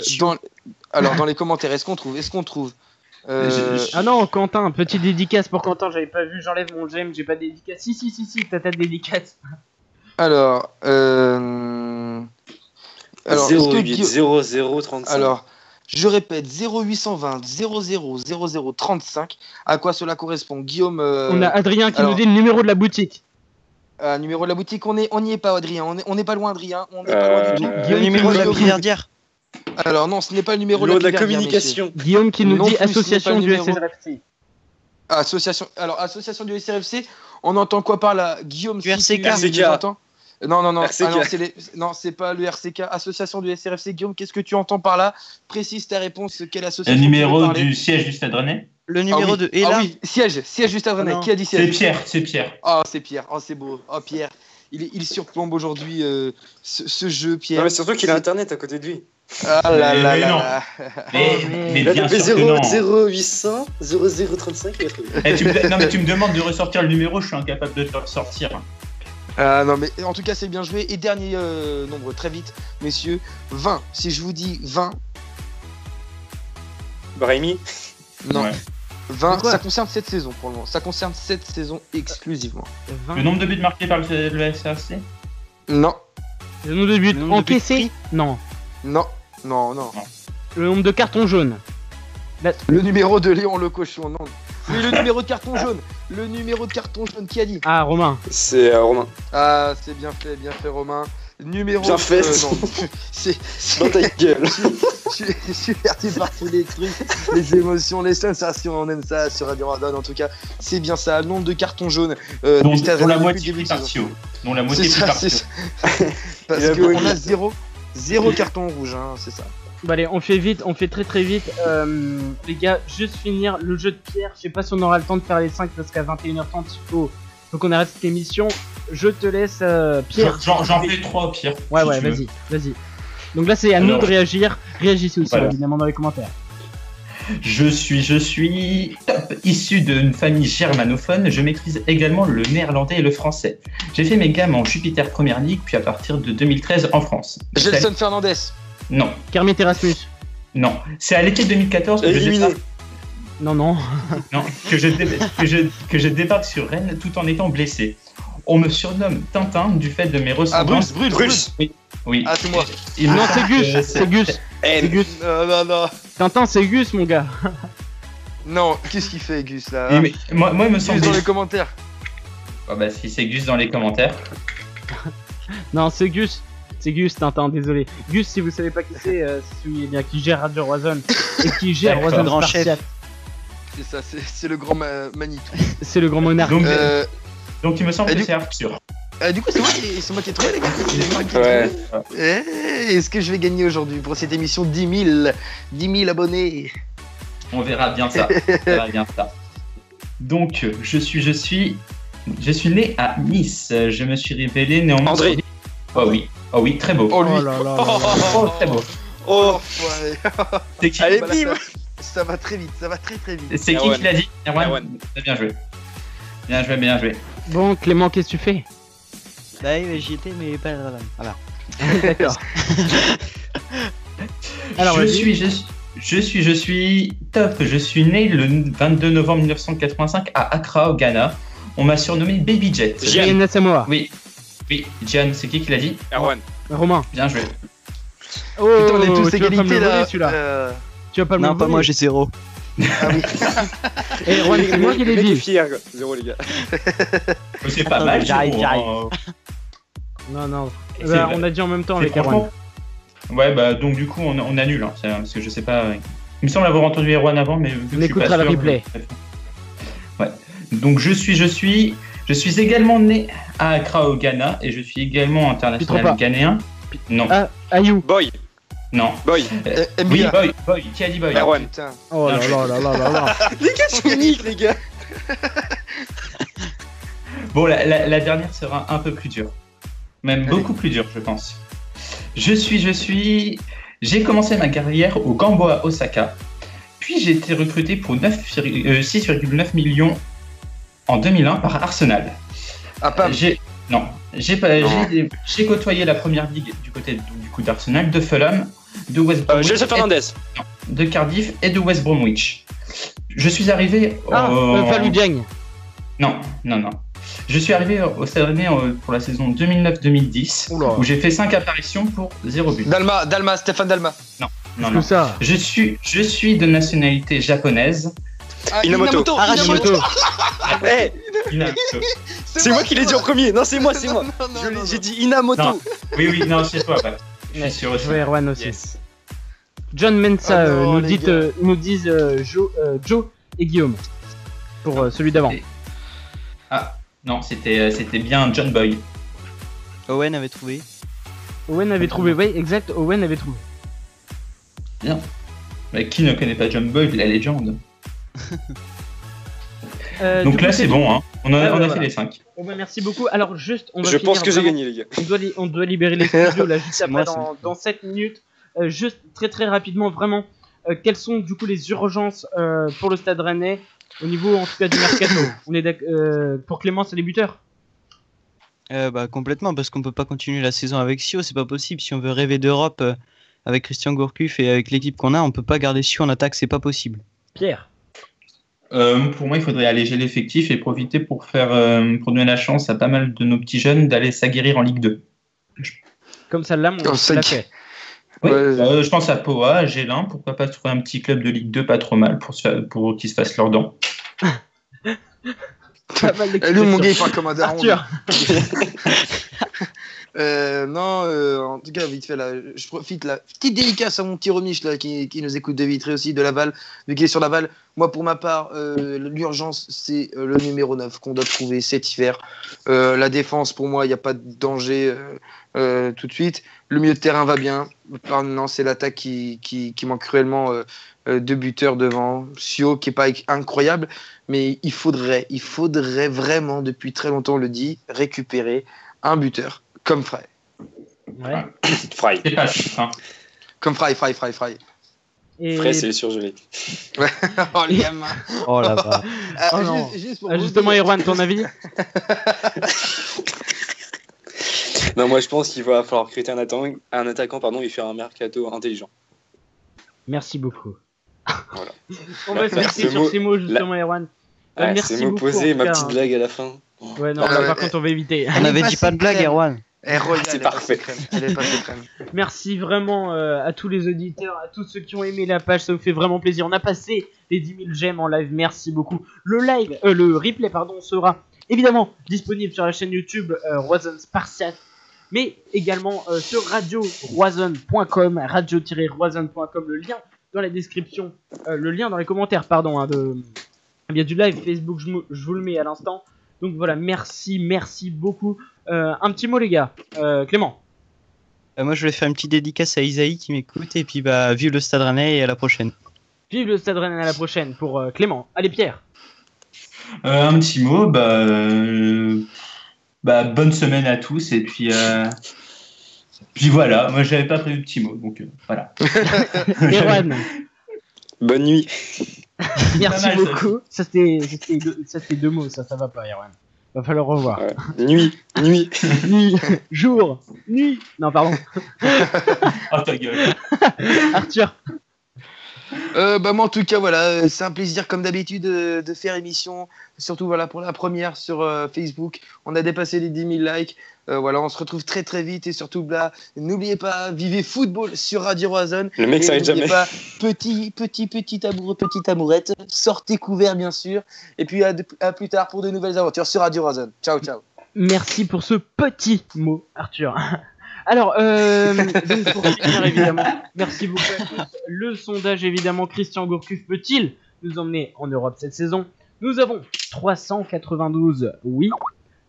Speaker 5: dans les commentaires, est-ce qu'on trouve
Speaker 4: Ah non, Quentin, petite dédicace pour Quentin, j'avais pas vu, j'enlève mon j'aime, j'ai pas de dédicace. Si, t'as ta dédicace.
Speaker 5: Alors,
Speaker 8: 08 00 35.
Speaker 5: Alors, je répète, 0820 00 00 35. À quoi cela correspond, Guillaume?
Speaker 4: On a Adrien qui nous dit le numéro de la boutique.
Speaker 5: Numéro de la boutique, on n'y est pas, Adrien. On n'est pas loin, Adrien. On n'est pas loin du tout.
Speaker 7: Le numéro de la Priverdière.
Speaker 5: Alors non, ce n'est pas le numéro de la
Speaker 8: communication.
Speaker 5: Messieurs.
Speaker 4: Guillaume qui nous dit association du SRFC.
Speaker 5: Association du SRFC. On entend quoi par là, Guillaume?
Speaker 7: Du RCK.
Speaker 5: Non.
Speaker 8: RCK.
Speaker 5: Non, c'est pas le RCK. Association du SRFC. Guillaume, qu'est-ce que tu entends par là? Précise ta réponse. Quelle association?
Speaker 6: Le numéro du siège du Stade Rennais.
Speaker 7: Le numéro de Ella.
Speaker 5: Ah oui, siège du Stade Rennais. Qui a dit siège?
Speaker 6: C'est Pierre.
Speaker 5: Oh, c'est Pierre. Oh, c'est beau. Oh, Pierre. il surplombe aujourd'hui ce jeu, Pierre.
Speaker 8: Non, mais surtout qu'il a Internet à côté de lui.
Speaker 5: Ah là là là.
Speaker 6: Mais bien sûr que non.
Speaker 8: 0800 0035.
Speaker 6: Non, mais tu me demandes de ressortir le numéro, je suis incapable de te ressortir.
Speaker 5: Non, mais en tout cas, c'est bien joué. Et dernier nombre, très vite, messieurs, 20. Si je vous dis 20.
Speaker 8: Brahimi.
Speaker 5: Non. Ouais. 20, ça concerne cette saison pour le moment. Ça concerne cette saison exclusivement.
Speaker 6: 20. Le nombre de buts marqués par le SRC?
Speaker 5: Non.
Speaker 4: Le nombre de buts encaissés? Non.
Speaker 5: Non.
Speaker 4: Le nombre de cartons jaunes?
Speaker 5: Le numéro de Léon Le Cochon, non. Oui, le numéro de carton jaune. Le numéro de carton jaune, qui a dit?
Speaker 4: Ah, Romain.
Speaker 8: C'est Romain.
Speaker 5: Ah, c'est bien fait, Romain. Numéro.
Speaker 8: Bien fait.
Speaker 5: Non. C'est
Speaker 8: dans ta gueule.
Speaker 5: Je suis perdu par tous les trucs, les émotions, les sensations. On aime ça sur Radio Radon. En tout cas, c'est bien ça. Le nombre de cartons jaunes.
Speaker 6: Dont la moitié plus partiaux. Dont la moitié plus partiaux.
Speaker 5: Parce qu'on a zéro carton rouge, hein, c'est ça.
Speaker 4: Bah allez, on fait vite, on fait très vite. Les gars, juste finir le jeu de Pierre. Je sais pas si on aura le temps de faire les 5 parce qu'à 21h30, faut qu'on arrête cette émission. Je te laisse, Pierre.
Speaker 6: J'en fais 3 au pire.
Speaker 4: Ouais, si vas-y. Donc là, c'est à nous de réagir. Réagissez aussi, évidemment, dans les commentaires.
Speaker 6: Je suis top issu d'une famille germanophone. Je maîtrise également le néerlandais et le français. J'ai fait mes gammes en Jupiter Première Ligue, puis à partir de 2013 en France.
Speaker 5: Gelson Fernandez.
Speaker 6: Non.
Speaker 4: Kermit Erasmus.
Speaker 6: Non. C'est à l'été 2014 que
Speaker 4: Non,
Speaker 6: que je débarque sur Rennes tout en étant blessé. On me surnomme Tintin du fait de mes ressemblances.
Speaker 5: Ah, Bruce.
Speaker 6: Oui.
Speaker 5: Ah, c'est moi.
Speaker 4: Non, c'est Gus. C'est Gus.
Speaker 5: Non.
Speaker 4: Tintin, c'est Gus, mon gars.
Speaker 5: Non, qu'est-ce qu'il fait, Gus, là?
Speaker 6: Mais moi, il me semble.
Speaker 5: Gus dans les commentaires.
Speaker 6: Oh, bah, si c'est Gus dans les commentaires.
Speaker 4: Non, c'est Gus. C'est Gus, Tintin, désolé. Gus, si vous savez pas qui c'est celui qui gère Radio Roison et qui gère Roison
Speaker 7: grand chef.
Speaker 5: C'est ça, c'est le grand Manitou.
Speaker 4: C'est le grand monarque.
Speaker 6: Donc il me semble que c'est Arthur.
Speaker 5: Du coup, c'est moi qui ai trouvé, les gars. Est-ce que je vais gagner aujourd'hui pour cette émission 10 000 abonnés?
Speaker 6: On verra bien ça. Donc, je suis né à Nice. Je me suis révélé néanmoins.
Speaker 8: André.
Speaker 6: Oh oui, très beau.
Speaker 5: Oh, lui.
Speaker 6: Oh, très beau.
Speaker 5: Oh, ouais.
Speaker 6: C'est qui?
Speaker 5: Allez, bim. Ça va très vite, ça va très vite.
Speaker 6: C'est qui l'a dit? Erwan. Bien joué. Bien joué.
Speaker 4: Bon, Clément, qu'est-ce que tu fais?
Speaker 7: Bah oui, j'y étais, mais pas là. Voilà.
Speaker 4: D'accord.
Speaker 6: Alors, je suis top. Je suis né le 22 novembre 1985 à Accra, au Ghana. On m'a surnommé Baby Jet.
Speaker 4: Gian Samoa.
Speaker 6: Oui, Gian, c'est qui l'a dit?
Speaker 8: Erwan.
Speaker 4: Romain.
Speaker 6: Bien joué.
Speaker 4: Oh,
Speaker 5: putain, on est tous égalité là.
Speaker 4: Tu vas pas le
Speaker 7: Non, pas moi, j'ai 0.
Speaker 5: Ah oui.
Speaker 4: Et Erwan, c'est moi qui l'ai dit.
Speaker 8: Fier, 0 les gars.
Speaker 6: C'est pas mal,
Speaker 4: j'arrive. Non. Bah, on a dit en même temps avec Erwan.
Speaker 6: Ouais, bah donc du coup on annule, hein, parce que je sais pas. Il me semble avoir entendu Erwan avant, mais vu que
Speaker 4: on écoutera le replay.
Speaker 6: Ouais. Donc je suis également né à Accra au Ghana et je suis également international ghanéen. Non.
Speaker 4: Ayou.
Speaker 8: Boy.
Speaker 6: Non.
Speaker 8: Boy.
Speaker 6: Oui, Boy. Qui a dit Boy?
Speaker 8: Erwan.
Speaker 4: Oh là.
Speaker 8: Les gars sont uniques, les gars.
Speaker 6: Bon, la dernière sera un peu plus dure. Même beaucoup plus dure, je pense. J'ai commencé ma carrière au Gamboa Osaka, puis j'ai été recruté pour 6,9 millions en 2001 par Arsenal. J'ai côtoyé la première ligue du côté du coup d'Arsenal, de Fulham, de West Bromwich,
Speaker 8: Gelson Fernandez,
Speaker 6: de Cardiff et de West Bromwich. Je suis arrivé
Speaker 4: Fallu Diagne.
Speaker 6: Non. Je suis arrivé au Stade Rennais pour la saison 2009-2010 où j'ai fait 5 apparitions pour 0 but.
Speaker 5: Stéphane Dalma.
Speaker 6: Non.
Speaker 4: Ça.
Speaker 6: Je suis de nationalité japonaise.
Speaker 8: Inamoto. C'est moi qui l'ai dit en premier. Non, c'est moi. J'ai dit Inamoto.
Speaker 6: Non. Oui, non, c'est toi. Ouais. Je suis sûr aussi.
Speaker 4: Je vais Erwan aussi. Yes. John Mensa nous disent Joe et Guillaume pour celui d'avant.
Speaker 6: Ah non, c'était bien John Boy.
Speaker 7: Owen avait trouvé.
Speaker 4: Oui, exact. Owen avait trouvé.
Speaker 6: Bien. Mais qui ne connaît pas John Boy, la légende? Donc là, c'est bon, hein. On a fait les 5.
Speaker 4: Bon, bah, merci beaucoup. Alors, juste,
Speaker 8: Je pense que j'ai gagné, les gars.
Speaker 4: On doit libérer les studios là, juste après, dans 7 minutes. Juste très très rapidement, vraiment, quelles sont du coup les urgences pour le Stade Rennais au niveau en tout cas du mercato? On est pour Clément, c'est les buteurs?
Speaker 7: Complètement, parce qu'on peut pas continuer la saison avec Sio, c'est pas possible. Si on veut rêver d'Europe avec Christian Gourcuff et avec l'équipe qu'on a, on peut pas garder Sio en attaque, c'est pas possible.
Speaker 4: Pierre?
Speaker 6: Pour moi, il faudrait alléger l'effectif et profiter pour donner la chance à pas mal de nos petits jeunes d'aller s'aguerrir en Ligue 2.
Speaker 4: Comme ça, là, on l'a fait.
Speaker 6: Oui, je pense à Poa, à Gélin, pourquoi pas trouver un petit club de Ligue 2 pas trop mal pour qu'ils se fassent leurs dents.
Speaker 4: Pas mal
Speaker 5: lui, mon gars, il parle comme un daron.
Speaker 4: Arthur.
Speaker 5: En tout cas, vite fait, là, je profite, là, petite dédicace à mon petit Romiche là, qui nous écoute de Vitré aussi, de Laval, vu qu'il est sur Laval. Moi, pour ma part, l'urgence, c'est le numéro 9 qu'on doit trouver cet hiver. La défense, pour moi, il n'y a pas de danger tout de suite. Le milieu de terrain va bien. Maintenant, c'est l'attaque qui manque cruellement deux buteurs devant. Sio, qui n'est pas incroyable, mais il faudrait vraiment, depuis très longtemps, on le dit, récupérer un buteur comme Fry.
Speaker 4: Ouais.
Speaker 8: Fry.
Speaker 6: C'est pas chiffre, hein.
Speaker 5: Comme Fry.
Speaker 4: Et...
Speaker 8: Fray, c'est les surgelés.
Speaker 5: Ouais. Oh, les gamins.
Speaker 7: Oh là bas.
Speaker 5: Juste pour
Speaker 4: justement, Erwan, ton avis?
Speaker 8: Non, moi je pense qu'il va falloir recruter un attaquant et faire un mercato intelligent.
Speaker 4: Merci beaucoup.
Speaker 8: Voilà.
Speaker 4: On va se laisser sur ces mots, justement, Erwan. Merci
Speaker 8: c'est
Speaker 4: beaucoup.
Speaker 8: m'opposer, ma petite blague à la fin.
Speaker 4: Ouais, non, par contre, on va éviter.
Speaker 7: On avait dit pas de blague, Erwan.
Speaker 5: C'est
Speaker 8: parfait.
Speaker 5: Elle est passée crème.
Speaker 4: Merci vraiment à tous les auditeurs, à tous ceux qui ont aimé la page, ça nous fait vraiment plaisir. On a passé les 10 000 j'aime en live, merci beaucoup. Le replay sera évidemment disponible sur la chaîne YouTube Roison Spartiate, mais également sur radio-roison.com, radio-roison.com, le lien dans la description, le lien dans les commentaires, du live Facebook, je vous le mets à l'instant. Donc voilà, merci beaucoup. Un petit mot, les gars. Clément.
Speaker 7: Moi, je voulais faire une petite dédicace à Isaïe qui m'écoute, et puis vive le Stade Rennais et à la prochaine.
Speaker 4: Vive le Stade Rennais, à la prochaine pour Clément. Allez, Pierre.
Speaker 6: Un petit mot, bonne semaine à tous, et puis voilà, moi j'avais pas prévu de petit mot, donc voilà.
Speaker 4: Erwan.
Speaker 8: Bonne nuit.
Speaker 4: Merci beaucoup. Ça c'était deux mots, ça va pas, Erwan. Va falloir revoir.
Speaker 8: Nuit.
Speaker 4: Nuit. Jour. Nuit. Non, pardon.
Speaker 6: Oh ta gueule.
Speaker 4: Arthur.
Speaker 5: Moi en tout cas voilà, c'est un plaisir comme d'habitude de faire émission, surtout voilà pour la première sur Facebook. On a dépassé les 10 000 likes. On se retrouve très très vite, et surtout là, n'oubliez pas, vivez football sur Radio Roison.
Speaker 8: Le mec s'arrête jamais.
Speaker 5: Pas, petit amoureux, petite amourette, sortez couverts bien sûr, et puis à plus tard pour de nouvelles aventures sur Radio Roison. Ciao.
Speaker 4: Merci pour ce petit mot, Arthur. Alors, donc pour finir, évidemment, merci beaucoup à tous. Le sondage, évidemment, Christian Gourcuff peut-il nous emmener en Europe cette saison? Nous avons 392 oui,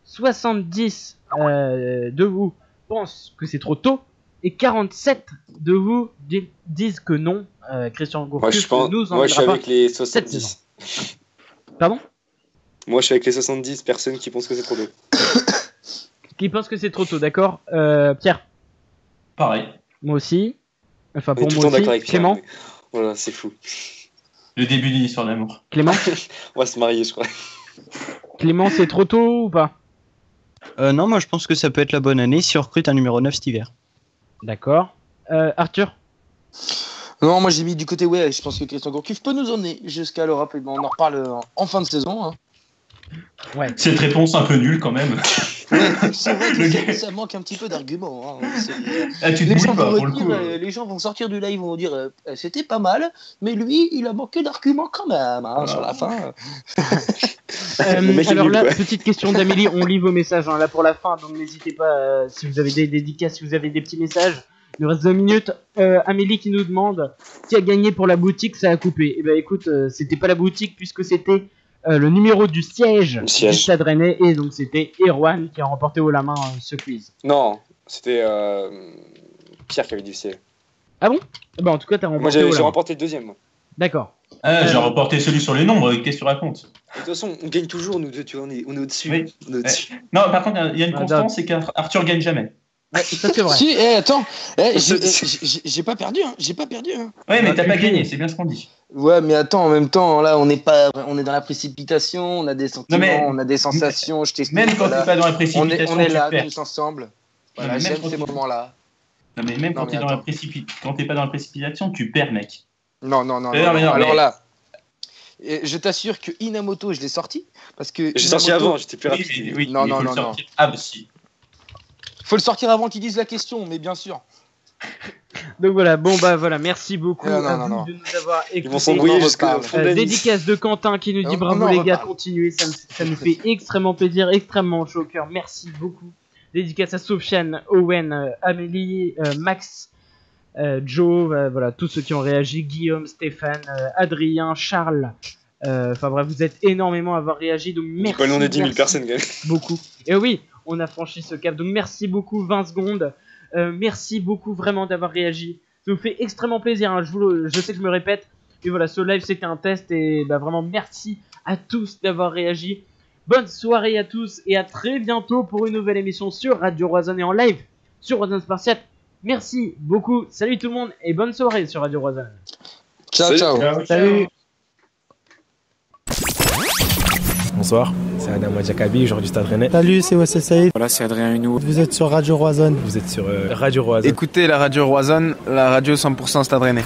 Speaker 4: 70 de vous pensent que c'est trop tôt, et 47 de vous disent que non. Christian Gourcuff nous emmènera.
Speaker 8: Moi, je suis avec les 70.
Speaker 4: Pardon?
Speaker 8: Moi, je suis avec les 70 personnes qui pensent que c'est trop tôt.
Speaker 4: Qui pense que c'est trop tôt, d'accord. Pierre?
Speaker 6: Pareil.
Speaker 4: Moi aussi. Enfin, pour
Speaker 8: tout
Speaker 4: moi aussi.
Speaker 8: avec
Speaker 4: Clément?
Speaker 8: Pierre, voilà, c'est fou.
Speaker 6: Le début d'une histoire d'amour.
Speaker 4: Clément?
Speaker 8: On va se marier, je crois.
Speaker 4: Clément, c'est trop tôt ou pas?
Speaker 7: Non, moi je pense que ça peut être la bonne année si on recrute un numéro 9 cet hiver.
Speaker 4: D'accord. Arthur?
Speaker 5: Non, moi j'ai mis du côté je pense que Christian Gourcuff peut nous emmener jusqu'à l'Europe, et on en reparle en fin de saison. Hein.
Speaker 4: Ouais.
Speaker 6: Cette réponse un peu nulle quand même.
Speaker 5: C'est vrai que ça manque un petit peu d'arguments. Hein. Les gens vont sortir du live, vont dire c'était pas mal, mais lui il a manqué d'arguments quand même sur la fin.
Speaker 4: Alors là, petite question d'Amélie, on lit vos messages là pour la fin, donc n'hésitez pas si vous avez des dédicaces, si vous avez des petits messages. Il nous reste 2 minutes. Amélie qui nous demande qui a gagné pour la boutique, ça a coupé. Eh ben écoute, c'était pas la boutique puisque c'était le numéro du siège du Stade Rennais, et donc c'était Erwan qui a remporté haut la main ce quiz.
Speaker 8: Non, c'était Pierre qui avait dit le siège.
Speaker 4: Ah bon? En tout cas, t'as remporté.
Speaker 8: Moi j'ai remporté le deuxième. Moi.
Speaker 4: D'accord.
Speaker 6: Ah, j'ai reporté celui sur les nombres, qu'est-ce que tu racontes?
Speaker 8: De toute façon, on gagne toujours, nous deux, tu vois, on est au-dessus.
Speaker 6: Oui.
Speaker 8: On est au-dessus.
Speaker 6: Non, par contre, il y a une constance, c'est qu'Arthur gagne jamais.
Speaker 4: Ouais, ça c'est vrai.
Speaker 5: Si, attends, j'ai pas perdu, hein. J'ai pas perdu, hein.
Speaker 6: Ouais, mais t'as pas gagné, c'est bien ce qu'on dit.
Speaker 5: Ouais, mais attends, en même temps, là, on est dans la précipitation, on a des sentiments, on a des sensations, je t'explique.
Speaker 6: Même quand t'es pas dans la précipitation,
Speaker 5: on est là,
Speaker 6: tu perds.
Speaker 5: tous ensemble. Voilà,
Speaker 6: Non,
Speaker 5: j'aime ces moments-là.
Speaker 6: Non, mais même quand t'es pas dans la précipitation, tu perds, mec.
Speaker 5: Non. Alors là, je t'assure que Inamoto, je l'ai sorti, parce que...
Speaker 8: J'ai sorti avant, j'étais plus rapide.
Speaker 5: Oui, non.
Speaker 6: Ah, bah si.
Speaker 5: Faut le sortir avant qu'ils disent la question, mais bien sûr.
Speaker 4: Donc voilà, merci beaucoup à vous de nous avoir écoutés.
Speaker 8: Ils vont s'embrouiller jusqu'au fond de la
Speaker 4: dédicace de Quentin qui nous dit bravo les gars, continuez, ça nous fait extrêmement plaisir, extrêmement chaud au cœur, merci beaucoup. Dédicace à Sofiane, Owen, Amélie, Max, Joe, voilà, tous ceux qui ont réagi, Guillaume, Stéphane, Adrien, Charles, enfin bref, vous êtes énormément à avoir réagi, donc merci.
Speaker 8: Pas le nom de 10 000 personnes, quand même.
Speaker 4: Beaucoup. Et oui, on a franchi ce cap, donc merci beaucoup, 20 secondes. Merci beaucoup vraiment d'avoir réagi. Ça nous fait extrêmement plaisir, hein. Je sais que je me répète. Et voilà, ce live c'était un test. Et vraiment merci à tous d'avoir réagi. Bonne soirée à tous et à très bientôt pour une nouvelle émission sur Radio Roison et en live sur Roison Spartiate. Merci beaucoup, salut tout le monde et bonne soirée sur Radio Roison.
Speaker 5: Ciao.
Speaker 4: Salut.
Speaker 1: Bonsoir, c'est Adama Jakabi, joueur du Stade Rennais.
Speaker 2: Salut, c'est Wassel Saïd.
Speaker 9: Voilà, c'est Adrien Hunou.
Speaker 2: Vous êtes sur Radio Roison.
Speaker 1: Vous êtes sur Radio Roison.
Speaker 3: Écoutez la radio Roison, la radio 100% Stade Rennais.